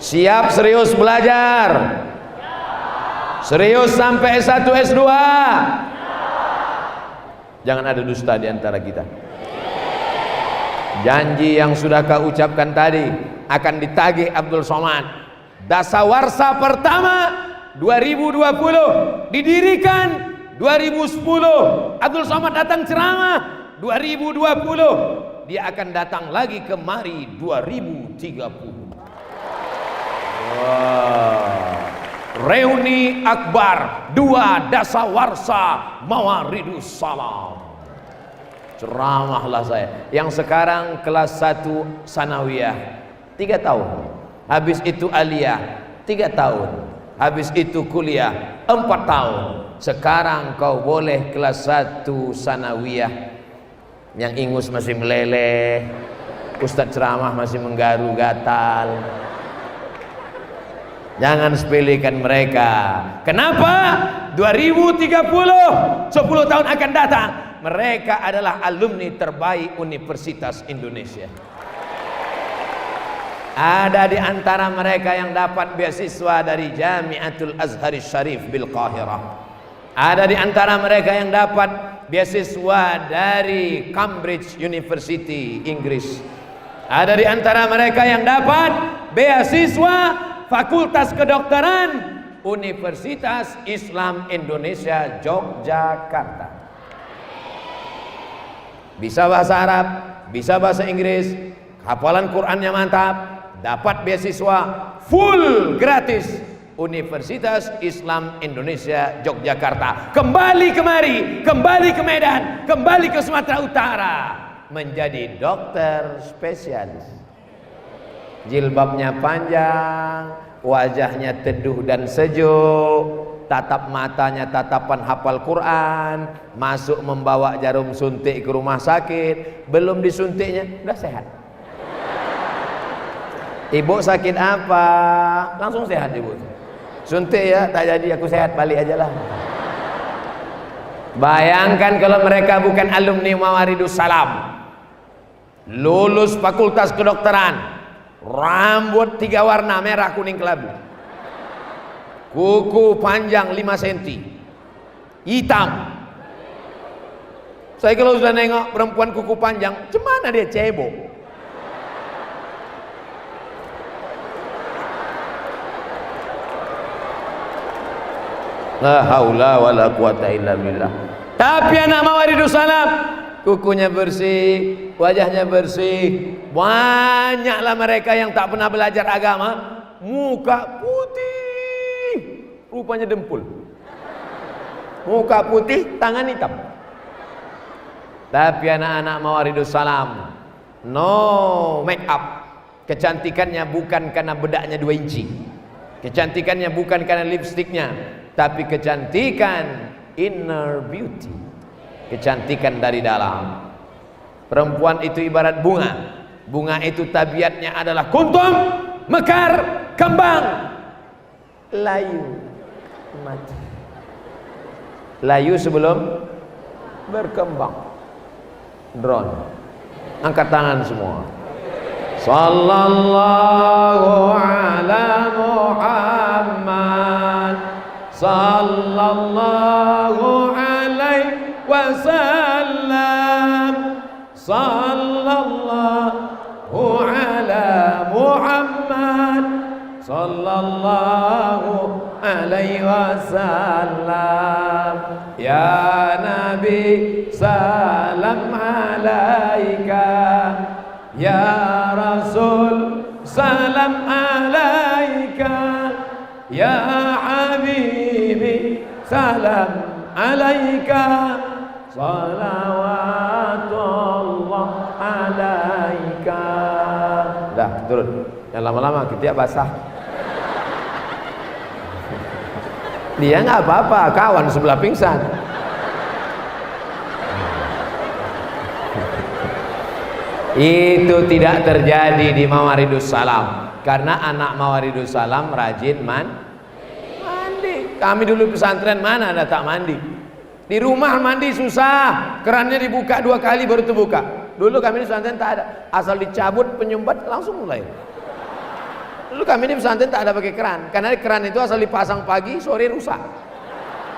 Siap serius belajar? Serius sampai S1 S2? Jangan ada dusta di antara kita. Janji yang sudah kau ucapkan tadi akan ditagih Abdul Somad. Dasawarsa pertama 2020 didirikan 2010. Abdul Somad datang ceramah 2020. Dia akan datang lagi kemari 2030. Reuni akbar 2 Dasawarsa Mawaridus Salam. Ceramahlah saya. Yang sekarang kelas 1 sanawiyah 3 tahun. Habis itu aliyah 3 tahun. Habis itu kuliah 4 tahun. Sekarang kau boleh kelas 1 sanawiyah. Yang ingus masih meleleh, Ustadz ceramah masih menggaru gatal. Jangan sepelekan mereka. Kenapa? 2030, 10 tahun akan datang, mereka adalah alumni terbaik Universitas Indonesia. Ada di antara mereka yang dapat beasiswa dari Jamiatul Azhar Syarif bil Qahirah. Ada di antara mereka yang dapat beasiswa dari Cambridge University, Inggris. Ada di antara mereka yang dapat beasiswa Fakultas Kedokteran Universitas Islam Indonesia Yogyakarta. Bisa bahasa Arab, bisa bahasa Inggris, hafalan Qur'annya mantap, dapat beasiswa full gratis Universitas Islam Indonesia Yogyakarta. Kembali kemari, kembali ke Medan, kembali ke Sumatera Utara, menjadi dokter spesialis. Jilbabnya panjang, wajahnya teduh dan sejuk, tatap matanya tatapan hafal Quran, masuk membawa jarum suntik ke rumah sakit, belum disuntiknya udah sehat. Ibu sakit apa? Langsung sehat ibu. Suntik ya, tak jadi, aku sehat, balik aja lah. Bayangkan kalau mereka bukan alumni Mawaridus Salam, lulus fakultas kedokteran, rambut 3 warna, merah, kuning, kelabu, kuku panjang 5 cm, hitam. Saya kalau sudah nengok perempuan kuku panjang, cemana dia cebok. La haula wala quwata illa billah. Tapi anak Mawaridus Salam kukunya bersih, wajahnya bersih. Banyaklah mereka yang tak pernah belajar agama, muka putih, rupanya dempul. Muka putih, tangan hitam. Tapi anak-anak Mawaridus Salam no make up. Kecantikannya bukan karena bedaknya 2 inci. Kecantikannya bukan karena lipstiknya, tapi kecantikan inner beauty, kecantikan dari dalam. Perempuan itu ibarat bunga. Bunga itu tabiatnya adalah kuntum, mekar, kembang, layu, mati. Layu sebelum berkembang. Drone. Angkat tangan semua. Sallallahu ala Muhammad, sallallahu alaihi wasallam, sallallahu ala Muhammad, sallallahu alaihi wasallam. Ya Nabi salam alaika, ya Rasul salam alaika, ya Habibi salam alaika, salawatullah alaika. Dah turun, yang lama-lama kita basah. Dia nggak apa-apa, kawan sebelah pingsan. Itu tidak terjadi di Mawaridus Salam, karena anak Mawaridus Salam rajin mandi. Kami dulu pesantren mana ada tak mandi? Di rumah mandi susah, kerannya dibuka 2 kali baru terbuka. Dulu kami di pesantren tak ada, asal dicabut penyumbat langsung mulai. Dulu kami di pesantren tak ada pakai keran, karena keran itu asal dipasang pagi sore rusak.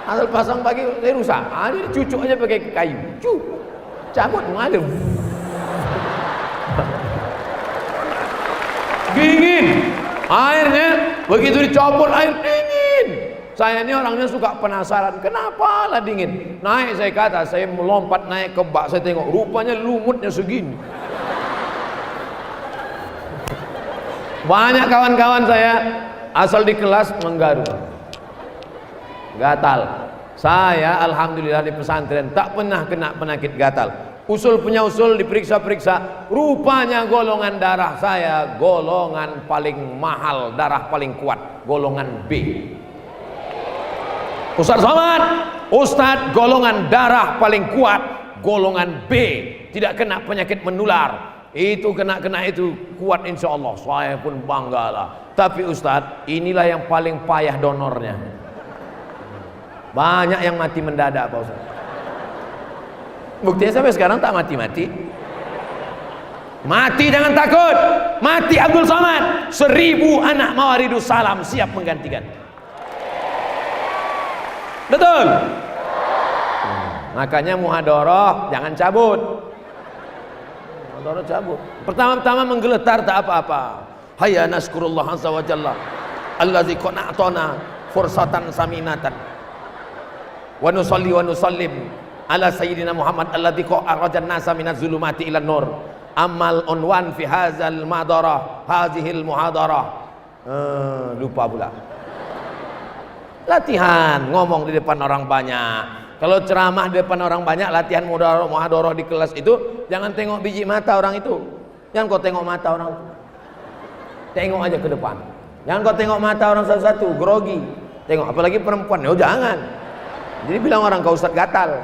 Asal pasang pagi sore rusak. Jadi cucuk aja pakai kayu, cabut mengalir. Dingin airnya, begitu dicopot air dingin. Saya ini orangnya suka penasaran, kenapa lah dingin. Naik, saya kata, saya melompat naik ke bak, saya tengok rupanya lumutnya segini. Banyak kawan-kawan saya asal di kelas menggaru, gatal. Saya alhamdulillah di pesantren tak pernah kena penyakit gatal. Usul punya usul, diperiksa-periksa, rupanya golongan darah saya golongan paling mahal, darah paling kuat, golongan B. Ustaz Somad, Ustaz golongan darah paling kuat, golongan B, tidak kena penyakit menular. Itu kena itu kuat insya Allah. Saya pun banggalah. Tapi Ustaz, inilah yang paling payah donornya. Banyak yang mati mendadak Pak Ustaz. Buktinya sampai sekarang tak mati-mati. Mati jangan takut. Mati Abdul Somad, 1000 anak Mawaridus Salam siap menggantikan. Betul. Makanya muhadharah jangan cabut. Muhadharah cabut. Pertama-tama menggeletar tak apa-apa. Hayya naskurullah azza wa jalla allazi qana'tana fursatan saminatan. Wa nusalli wa nusallim ala sayyidina Muhammad alladzi kharajan nasa minaz zulumati ilan nur. Amal unwan fi hadzal madarah hadzihil muhadarah. Lupa pula. Latihan ngomong di depan orang banyak. Kalau ceramah di depan orang banyak, latihan muhadharah di kelas itu, jangan tengok biji mata orang itu. Jangan kau tengok mata orang itu. Tengok aja ke depan. Jangan kau tengok mata orang satu-satu, grogi. Tengok, apalagi perempuan. Oh jangan. Jadi bilang orang kau ustaz gatal.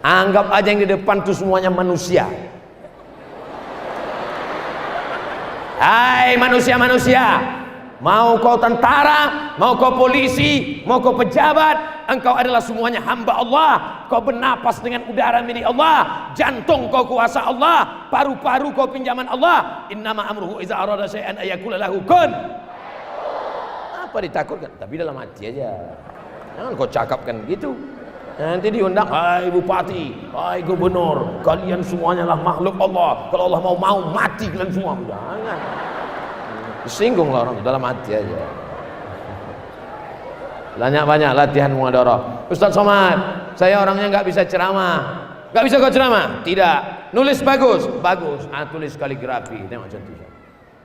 Anggap aja yang di depan itu semuanya manusia. Hai manusia-manusia, Mau kau tentara, mau kau polisi, mau kau pejabat, engkau adalah semuanya hamba Allah. Kau bernapas dengan udara milik Allah, jantung kau kuasa Allah, paru-paru kau pinjaman Allah. Innama amruhu iza arada syai'an ayakula lahu kun. Apa ditakutkan? Tapi dalam hati aja. Jangan kau cakapkan gitu. Nanti diundang, hai bupati, hai gubernur, kalian semuanya lah makhluk Allah. Kalau Allah mau mati kalian semua. Jangan. Singgung lah orang dalam hati aja. Banyak-banyak latihan muhadharah. Ustaz Somad, saya orangnya nggak bisa ceramah. Nggak bisa kau ceramah? Tidak. Nulis bagus, bagus. Tulis kaligrafi. Tengok contohnya.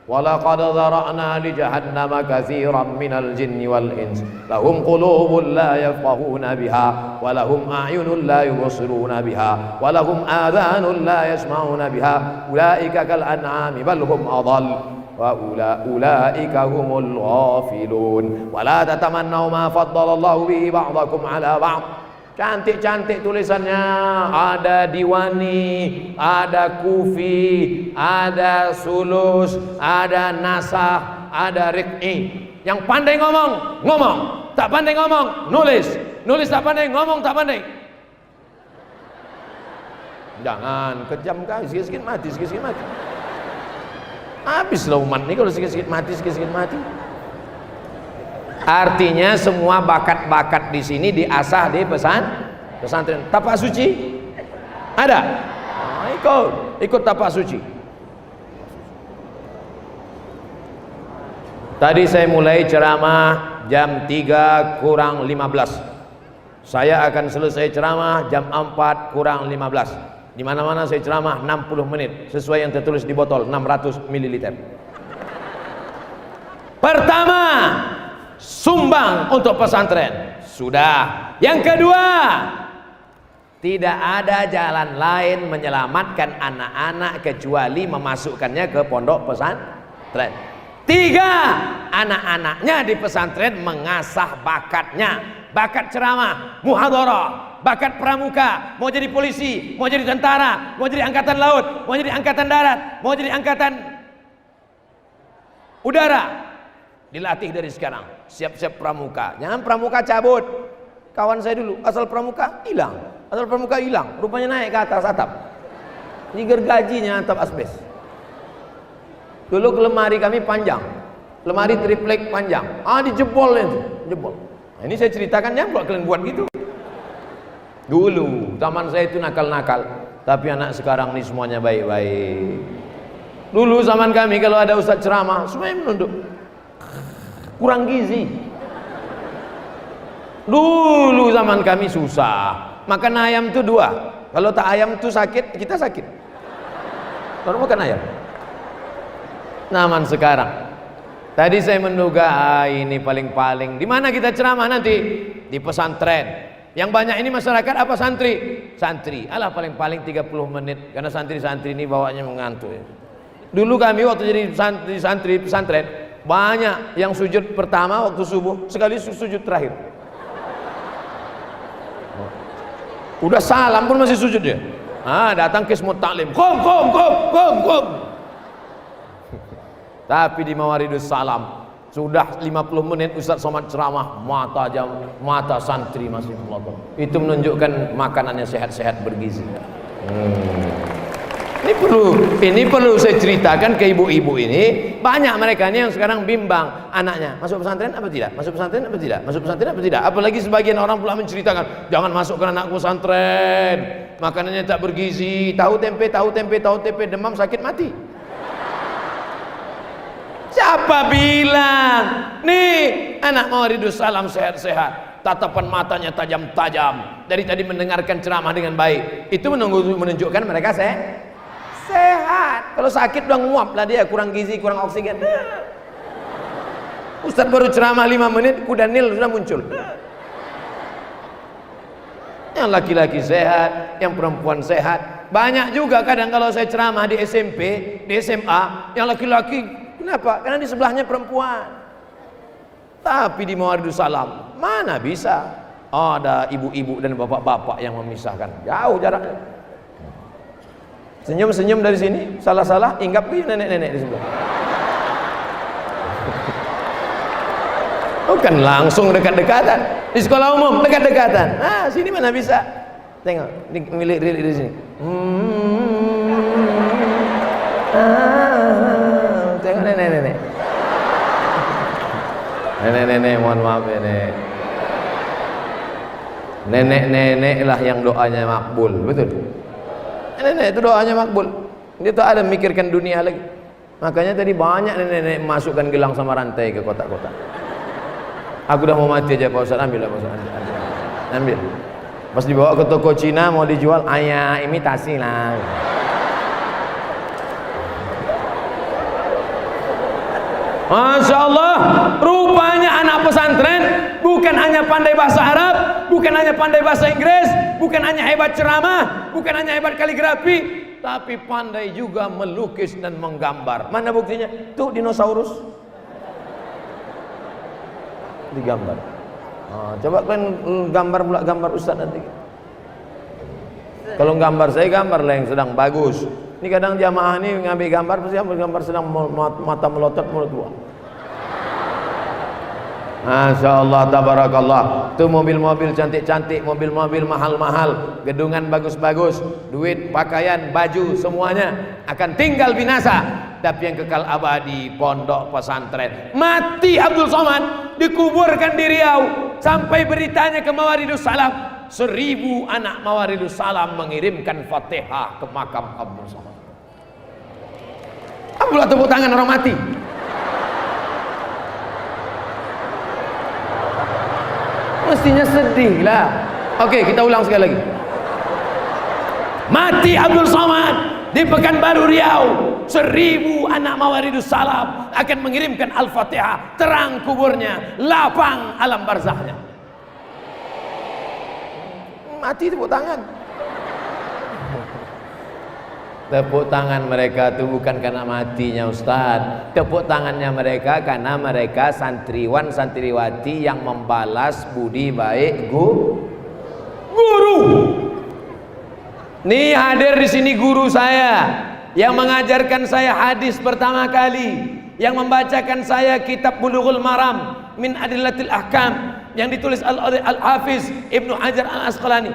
Walaqad dzara'na li jahannama katsiran minal jinni wal ins lahum qulubun la yafqahuna biha wa lahum a'yunun la yubsiruna biha wa lahum adhanun la yasma'una biha ulaika kal an'ami bal hum adall wa ulaika humul ghafilun wa la tatamannaw ma faddalallahu bihi ba'dakum 'ala ba'd. Cantik-cantik tulisannya, ada diwani, ada kufi, ada sulus, ada nasah, ada rik'i. Yang pandai ngomong, ngomong. Tak pandai ngomong, nulis. Nulis tak pandai, ngomong tak pandai. Jangan kejam kali, sikit-sikit mati, sikit-sikit mati. Habislah umat ini kalau sikit-sikit mati, sikit-sikit mati. Artinya semua bakat-bakat di sini diasah di pesantren. Tapak suci ada? Ikut tapak suci. Tadi saya mulai ceramah jam 3 kurang 15. Saya akan selesai ceramah jam 4 kurang 15. Di mana-mana saya ceramah 60 menit sesuai yang tertulis di botol 600 ml. Pertama, sumbang untuk pesantren. Sudah. Yang kedua, tidak ada jalan lain menyelamatkan anak-anak kecuali memasukkannya ke pondok pesantren. Tiga, anak-anaknya di pesantren mengasah bakatnya. Bakat ceramah, muhadharah, bakat pramuka, mau jadi polisi, mau jadi tentara, mau jadi angkatan laut, mau jadi angkatan darat, mau jadi angkatan udara. Dilatih dari sekarang, siap-siap pramuka. Jangan pramuka cabut. Kawan saya dulu asal pramuka hilang, rupanya naik ke atas atap. Ini gergajinya atap asbes. Dulu lemari kami panjang, lemari triplek panjang. Dijebol itu, jebol. Nah, ini saya ceritakan ya, kalian buat gitu. Dulu zaman saya itu nakal-nakal, tapi anak sekarang ini semuanya baik-baik. Dulu zaman kami kalau ada ustaz ceramah, semuanya menunduk. Kurang gizi. Dulu zaman kami susah. Makan ayam itu 2. Kalau tak ayam itu sakit, kita sakit. Kalau makan ayam. Zaman sekarang. Tadi saya menduga ini paling-paling. Di mana kita ceramah nanti? Di pesantren. Yang banyak ini masyarakat apa santri? Santri. Alah paling-paling 30 menit. Karena santri-santri ini bawanya mengantuk. Dulu kami waktu jadi santri pesantren, banyak yang sujud pertama waktu subuh, sekali sujud terakhir. Udah salam pun masih sujud dia. Datang ke semut taklim, kom. Tapi di Mawaridus Salam sudah 50 menit Ustaz Somad ceramah, mata santri masih melotot. Itu menunjukkan makanannya sehat-sehat bergizi. Ini perlu saya ceritakan ke ibu-ibu ini. Banyak mereka ini yang sekarang bimbang anaknya masuk pesantren apa tidak, masuk pesantren apa tidak, masuk pesantren apa tidak. Apalagi sebagian orang pula menceritakan, jangan masukkan anakku pesantren, makanannya tak bergizi, tahu tempe, demam sakit mati. Siapa bilang? Nih anak Mawaridus Salam sehat-sehat, tatapan matanya tajam-tajam, dari tadi mendengarkan ceramah dengan baik. Itu menunjukkan mereka sehat. Kalau sakit udah nguap lah dia, kurang gizi, kurang oksigen. Ustaz baru ceramah 5 menit, kuda nil sudah muncul. Yang laki-laki sehat, yang perempuan sehat. Banyak juga kadang kalau saya ceramah di SMP, di SMA, yang laki-laki, kenapa? Karena di sebelahnya perempuan. Tapi di Mawaridus Salam mana bisa ada ibu-ibu dan bapak-bapak yang memisahkan, jauh jaraknya. Senyum-senyum dari sini, salah-salah hinggap ke nenek-nenek di sebelah. Bukan langsung dekat-dekatan. Di sekolah umum dekat-dekatan. Ah, sini mana bisa? Tengok, milik di sini. Tengok nenek-nenek. Nenek-nenek, mohon maaf nenek. Nenek-nenek lah yang doanya makbul, betul? Nenek itu doanya makbul. Dia tak ada memikirkan dunia lagi. Makanya tadi banyak nenek-nenek masukkan gelang sama rantai ke kotak-kotak. Aku udah mau mati aja Pak Ustaz, ambil lah Pak Ustaz, ambil. Pas dibawa ke toko Cina mau dijual, ayah imitasi lah. Masya Allah, rupanya anak pesantren bukan hanya pandai bahasa Arab, bukan hanya pandai bahasa Inggris, bukan hanya hebat ceramah, bukan hanya hebat kaligrafi, tapi pandai juga melukis dan menggambar. Mana buktinya? Tuh dinosaurus digambar. Coba kalian gambar pula gambar Ustaz nanti. Kalau gambar saya gambar lah yang sedang bagus. Ini kadang jamaah ini ngambil gambar, pasti ambil gambar sedang mata melotot mulut buah. Masya Allah, tabarakallah. Itu mobil-mobil cantik-cantik, mobil-mobil mahal-mahal, gedungan bagus-bagus, duit, pakaian, baju, semuanya akan tinggal binasa. Tapi yang kekal abadi pondok pesantren. Mati Abdul Somad, dikuburkan di Riau. Sampai beritanya ke Mawaridus Salam. 1000 anak Mawaridus Salam mengirimkan Fatihah ke makam Abdul Somad. Apalah tepuk tangan orang mati. Mestinya sedih lah. Oke, kita ulang sekali lagi. Mati Abdul Somad di Pekanbaru Riau. 1000 anak Mawaridus Salam akan mengirimkan Al-Fatihah. Terang kuburnya, lapang alam barzahnya. Mati tepuk tangan. Tepuk tangan mereka itu bukan karena matinya Ustaz. Tepuk tangannya mereka karena mereka santriwan santriwati yang membalas budi baik guru. Nih hadir di sini guru saya yang mengajarkan saya hadis pertama kali, yang membacakan saya kitab Bulughul Maram min Adillatil Ahkam yang ditulis Al-Hafiz Ibnu Hajar Al-Asqalani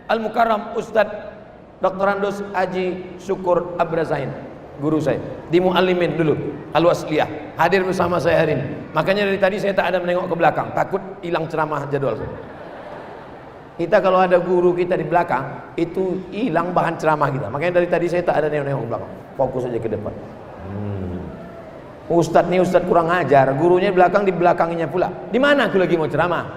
Al-Mukarram Ustadz Dr. Andus Haji Syukur Abrazain, guru saya di Muallimin dulu Al-Wasliyah, hadir bersama saya hari ini. Makanya dari tadi saya tak ada menengok ke belakang, takut hilang ceramah jadwal saya. Kita kalau ada guru kita di belakang itu hilang bahan ceramah kita. Makanya dari tadi saya tak ada nengok ke belakang, fokus saja ke depan. Ustadz nih Ustadz kurang ajar, gurunya belakang di belakangnya pula. Di mana aku lagi mau ceramah?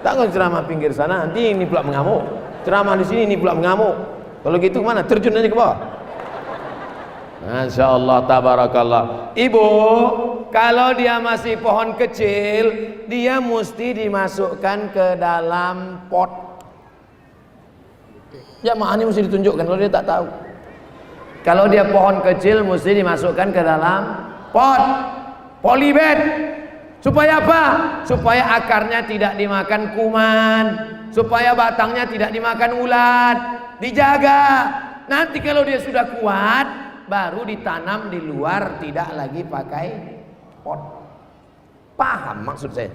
Tak mau ceramah pinggir sana, nanti ini pula mengamuk. Ceramah di sini ini pula mengamuk. Kalau gitu kemana? Terjun aja ke bawah. Masya Allah, tabarakallah. Ibu, kalau dia masih pohon kecil, dia mesti dimasukkan ke dalam pot. Ya makanya mesti ditunjukkan kalau dia tak tahu. Kalau dia pohon kecil mesti dimasukkan ke dalam pot, polybag. Supaya apa? Supaya akarnya tidak dimakan kuman, supaya batangnya tidak dimakan ulat. Dijaga. Nanti kalau dia sudah kuat, baru ditanam di luar, tidak lagi pakai pot. Paham maksud saya?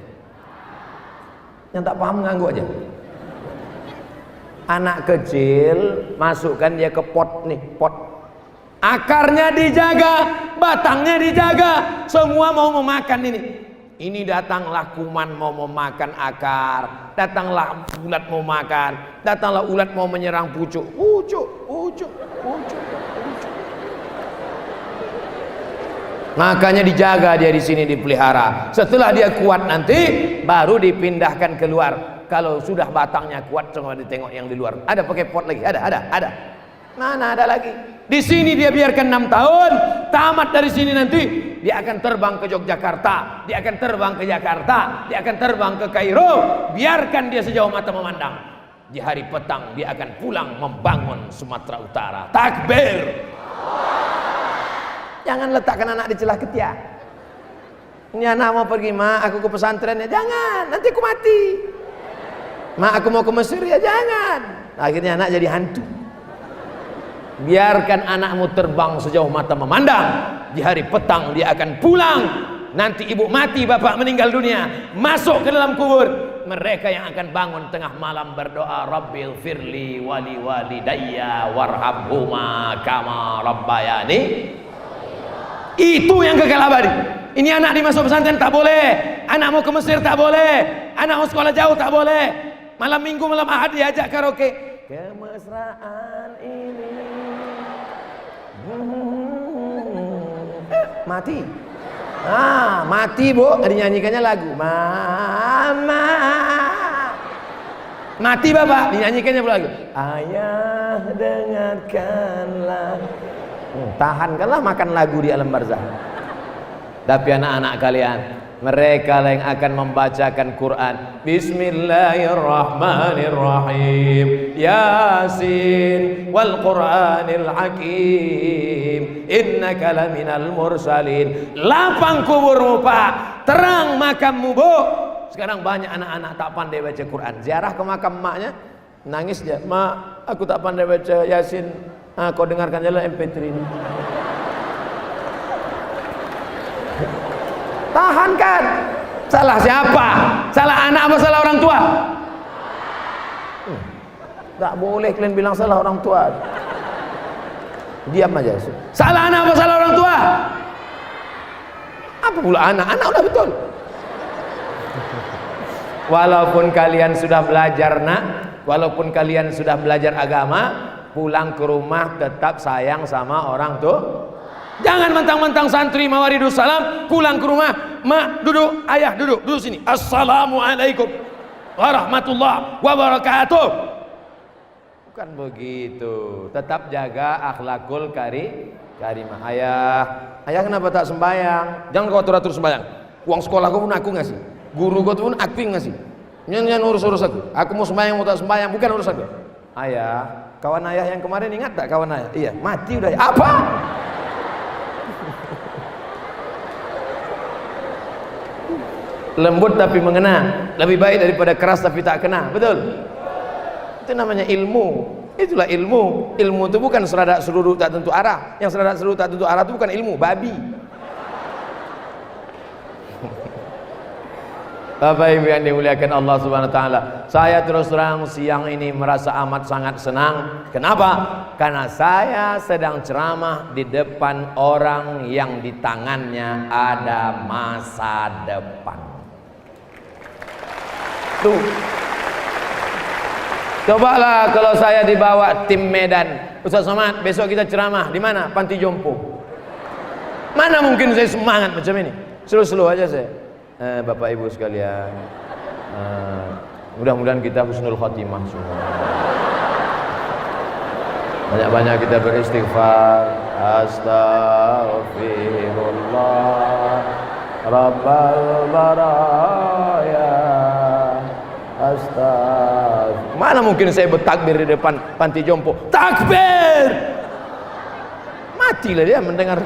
Yang tak paham nganggu aja. Anak kecil masukkan dia ke pot nih, pot. Akarnya dijaga, batangnya dijaga, semua mau memakan ini. Ini datanglah kuman mau memakan akar, datanglah ulat mau makan, datanglah ulat mau menyerang pucuk. Makanya dijaga dia di sini, dipelihara. Setelah dia kuat nanti baru dipindahkan keluar. Kalau sudah batangnya kuat, coba ditengok yang di luar. Ada pakai pot lagi? Ada. Mana ada lagi? Di sini dia biarkan 6 tahun, tamat dari sini nanti dia akan terbang ke Yogyakarta, dia akan terbang ke Jakarta, dia akan terbang ke Kairo. Biarkan dia sejauh mata memandang. Di hari petang dia akan pulang membangun Sumatera Utara. Takbir. Jangan letakkan anak di celah ketiak. Ini anak mau pergi, ma, aku ke pesantrennya. Jangan, nanti aku mati. Ma, aku mau ke Mesir, ya jangan. Akhirnya anak jadi hantu. Biarkan anakmu terbang sejauh mata memandang. Di hari petang dia akan pulang nanti ibu mati, bapak meninggal dunia, masuk ke dalam kubur, mereka yang akan bangun tengah malam berdoa, Rabbil firli wali walidayya warhamhuma kama rabbayani. Itu yang kekal abadi. Ini anak dimasuk pesantren tak boleh, anak mau ke Mesir tak boleh, anak mau sekolah jauh tak boleh, malam minggu malam ahad diajak karaoke. Kemesraan ini mati. Mati bu, dinyanyikannya lagu Mama. Mati bapak, dinyanyikannya lagu Ayah dengarkanlah. Tahankanlah makan lagu di alam barzah. Tapi anak-anak kalian, mereka yang akan membacakan Quran, Bismillahirrahmanirrahim, Yasin wal Quranil Hakim, innaka laminal mursalin. Lapang kuburmu pak, terang makammu bu. Sekarang banyak anak-anak tak pandai baca Quran, ziarah ke makam maknya, nangis dia, mak aku tak pandai baca Yasin. Kau dengarkan jalan MP3 ini. Tahankan. Salah siapa? Salah anak apa salah orang tua? Tak boleh kalian bilang salah orang tua. Diam aja. Salah anak apa salah orang tua? Apa pula anak? Anak udah betul. Walaupun kalian sudah belajar walaupun kalian sudah belajar agama, pulang ke rumah tetap sayang sama orang tua. Jangan mentang-mentang santri Mawaridus Salam pulang ke rumah, mak duduk, ayah duduk sini, assalamualaikum warahmatullahi wabarakatuh. Bukan begitu. Tetap jaga akhlakul karimah. Ayah kenapa tak sembahyang? Jangan kau atur-atur sembahyang. Uang sekolah kau pun aku ngasih, guru kau pun aku ngasih. Jangan urus aku. Aku mau sembahyang mau tak sembahyang bukan urusan kau. Ayah, kawan ayah yang kemarin ingat tak kawan ayah? Iya, mati udah. Apa? Lembut tapi mengena, lebih baik daripada keras tapi tak kena. Betul? Itu namanya ilmu. Itulah ilmu. Ilmu itu bukan seradak seruduk tak tentu arah. Yang seradak seruduk tak tentu arah itu bukan ilmu, babi. Bapak Ibu yang dimuliakan Allah Subhanahu wa taala, saya terus terang siang ini merasa amat sangat senang. Kenapa? Karena saya sedang ceramah di depan orang yang di tangannya ada masa depan. Tuh. Cobalah kalau saya dibawa tim Medan, Ustaz Somad, besok kita ceramah di mana? Panti Jompo. Mana mungkin saya semangat macam ini? Slow-slow aja saya. Bapak Ibu sekalian, mudah-mudahan kita husnul khotimah semua. Banyak-banyak kita beristighfar. Astaghfirullah Rabbal baraya. Astaghfirullah. Mana mungkin saya bertakbir di depan Panti Jompo? Takbir! Matilah dia mendengar.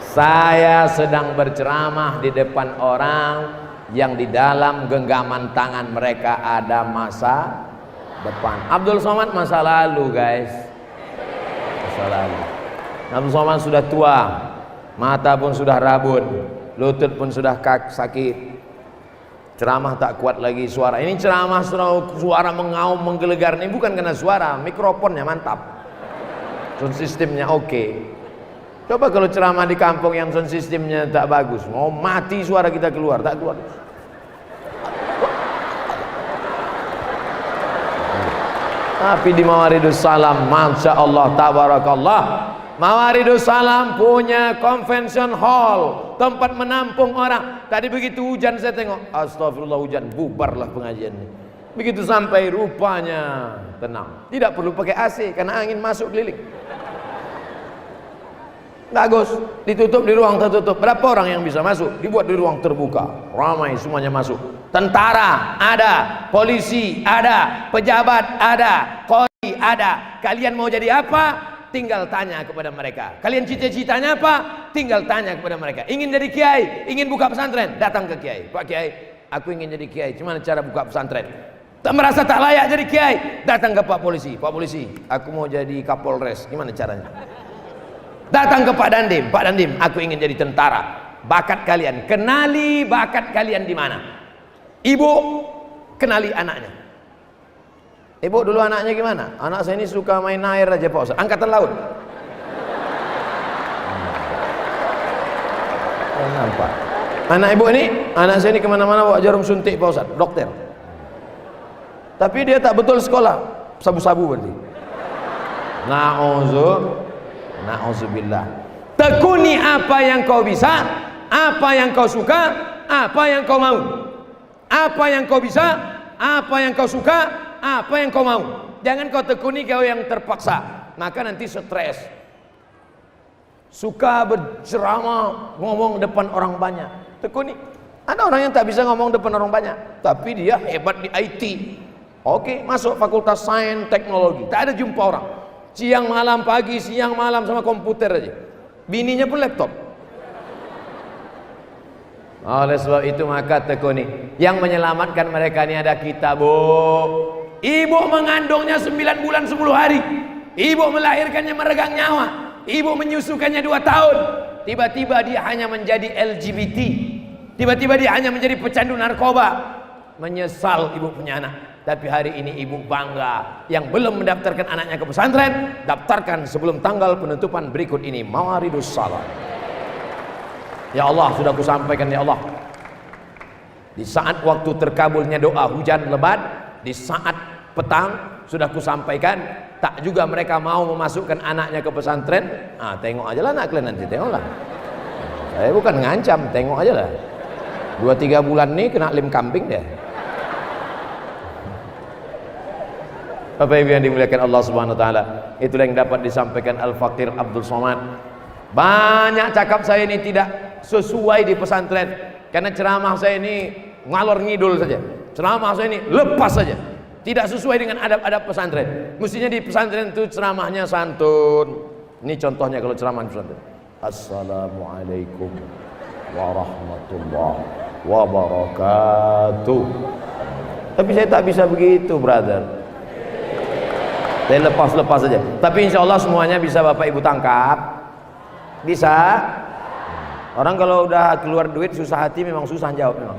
Saya sedang berceramah di depan orang yang di dalam genggaman tangan mereka ada masa depan. Abdul Somad masa lalu guys, masa lalu. Abdul Somad sudah tua, mata pun sudah rabun, lutut pun sudah sakit, ceramah tak kuat lagi suara. Ini ceramah suara mengaum menggelegar, ini bukan karena suara, mikrofonnya mantap, sound sistemnya oke. Coba kalau ceramah di kampung yang sound sistemnya tak bagus, mau mati suara kita keluar, tak keluar. Tapi di Mawaridus Salam, Masya Allah, Tabarakallah, Mawaridus Salam punya convention hall, tempat menampung orang. Tadi begitu hujan saya tengok, astagfirullah hujan, bubarlah pengajian ini. Begitu sampai rupanya tenang, tidak perlu pakai AC karena angin masuk keliling. Bagus, ditutup di ruang tertutup. Berapa orang yang bisa masuk? Dibuat di ruang terbuka, ramai semuanya masuk. Tentara ada, polisi ada, pejabat ada, kodi ada. Kalian mau jadi apa? Tinggal tanya kepada mereka. Kalian cita-citanya apa? Tinggal tanya kepada mereka. Ingin jadi kiai, ingin buka pesantren, datang ke kiai. Pak Kiai, aku ingin jadi kiai, gimana cara buka pesantren? Tak merasa tak layak jadi kiai, datang ke Pak Polisi. Pak Polisi, aku mau jadi Kapolres, gimana caranya? Datang ke Pak Dandim, Pak Dandim, aku ingin jadi tentara. Bakat kalian, kenali bakat kalian di mana. Ibu kenali anaknya. Ibu dulu anaknya gimana? Anak saya ini suka main air aja Pak Ustaz. Angkatan laut. Nampak. Anak ibu ini, anak saya ini kemana-mana bawa jarum suntik Pak Ustaz, dokter. Tapi dia tak betul sekolah, sabu-sabu berarti. Na'udzubillah. Tekuni apa yang kau bisa, apa yang kau suka, apa yang kau mau. Apa yang kau bisa, apa yang kau suka, apa yang kau mau. Jangan kau tekuni kau yang terpaksa, maka nanti stres. Suka berceramah, ngomong depan orang banyak, tekuni. Ada orang yang tak bisa ngomong depan orang banyak, tapi dia hebat di IT. Oke, masuk fakultas sains teknologi, tak ada jumpa orang. Siang malam, pagi, siang malam sama komputer aja. Bininya pun laptop. Oleh sebab itu maka tekuni. Yang menyelamatkan mereka ini ada kita, Bu. Ibu mengandungnya 9 bulan 10 hari. Ibu melahirkannya meregang nyawa. Ibu menyusukannya 2 tahun. Tiba-tiba dia hanya menjadi LGBT. Tiba-tiba dia hanya menjadi pecandu narkoba. Menyesal ibu punya anak. Tapi hari ini ibu bangga. Yang belum mendaftarkan anaknya ke pesantren, daftarkan sebelum tanggal penentupan berikut ini. Mawaridus Salam. Ya Allah, sudah kusampaikan ya Allah. Di saat waktu terkabulnya doa hujan lebat, di saat petang sudah kusampaikan, tak juga mereka mau memasukkan anaknya ke pesantren. Tengok aja lah anak kalian nanti, tengoklah. Saya bukan ngancam, tengok aja lah. 2-3 bulan nih kena lim kambing deh. Bapak Ibu yang dimuliakan Allah Subhanahu wa taala, itulah yang dapat disampaikan Al-Faqir Abdul Somad. Banyak cakap saya ini tidak sesuai di pesantren, karena ceramah saya ini ngalor ngidul saja. Ceramah saya ini lepas saja, tidak sesuai dengan adab-adab pesantren. Mestinya di pesantren itu ceramahnya santun. Ini contohnya kalau ceramah di pesantren. Assalamualaikum warahmatullahi wabarakatuh. Tapi saya tak bisa begitu, brother. Saya lepas-lepas saja. Tapi insya Allah semuanya bisa Bapak Ibu tangkap. Bisa. Orang kalau udah keluar duit susah hati, memang susah jawab memang.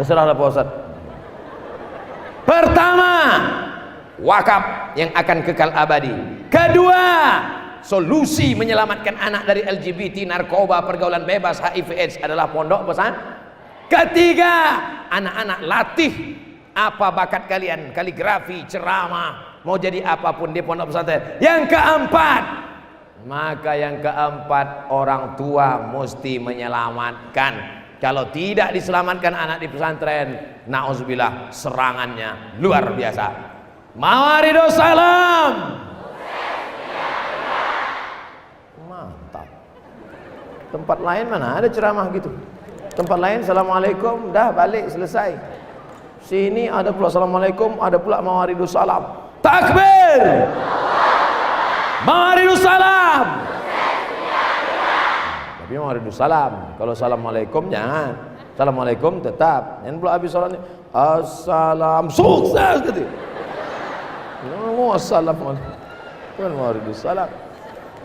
Terserahlah Pak Ustaz. Pertama, wakaf yang akan kekal abadi. Kedua, solusi menyelamatkan anak dari LGBT, narkoba, pergaulan bebas, HIV/AIDS adalah pondok pesantren. Ketiga, anak-anak latih apa bakat kalian, kaligrafi, ceramah, mau jadi apapun di pondok pesantren. Yang keempat, orang tua mesti menyelamatkan. Kalau tidak diselamatkan anak di pesantren, na'udzubillah, serangannya luar biasa. Mawaridus Salam. Mantap. Tempat lain mana ada ceramah gitu? Tempat lain assalamualaikum, dah balik, selesai. Sini ada pula assalamualaikum, ada pula mawaridus salam. Takbir. Mawaridus salam. Tapi mawaridus salam. Kalau assalamualaikum jangan. Assalamualaikum tetap. Yang pula habis salatnya assalam, sukses gitu. Assalamualaikum. Kan mawaridus salam.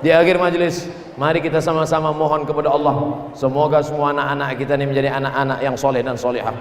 Di akhir majelis, mari kita sama-sama mohon kepada Allah, semoga semua anak-anak kita ini menjadi anak-anak yang soleh dan solehah.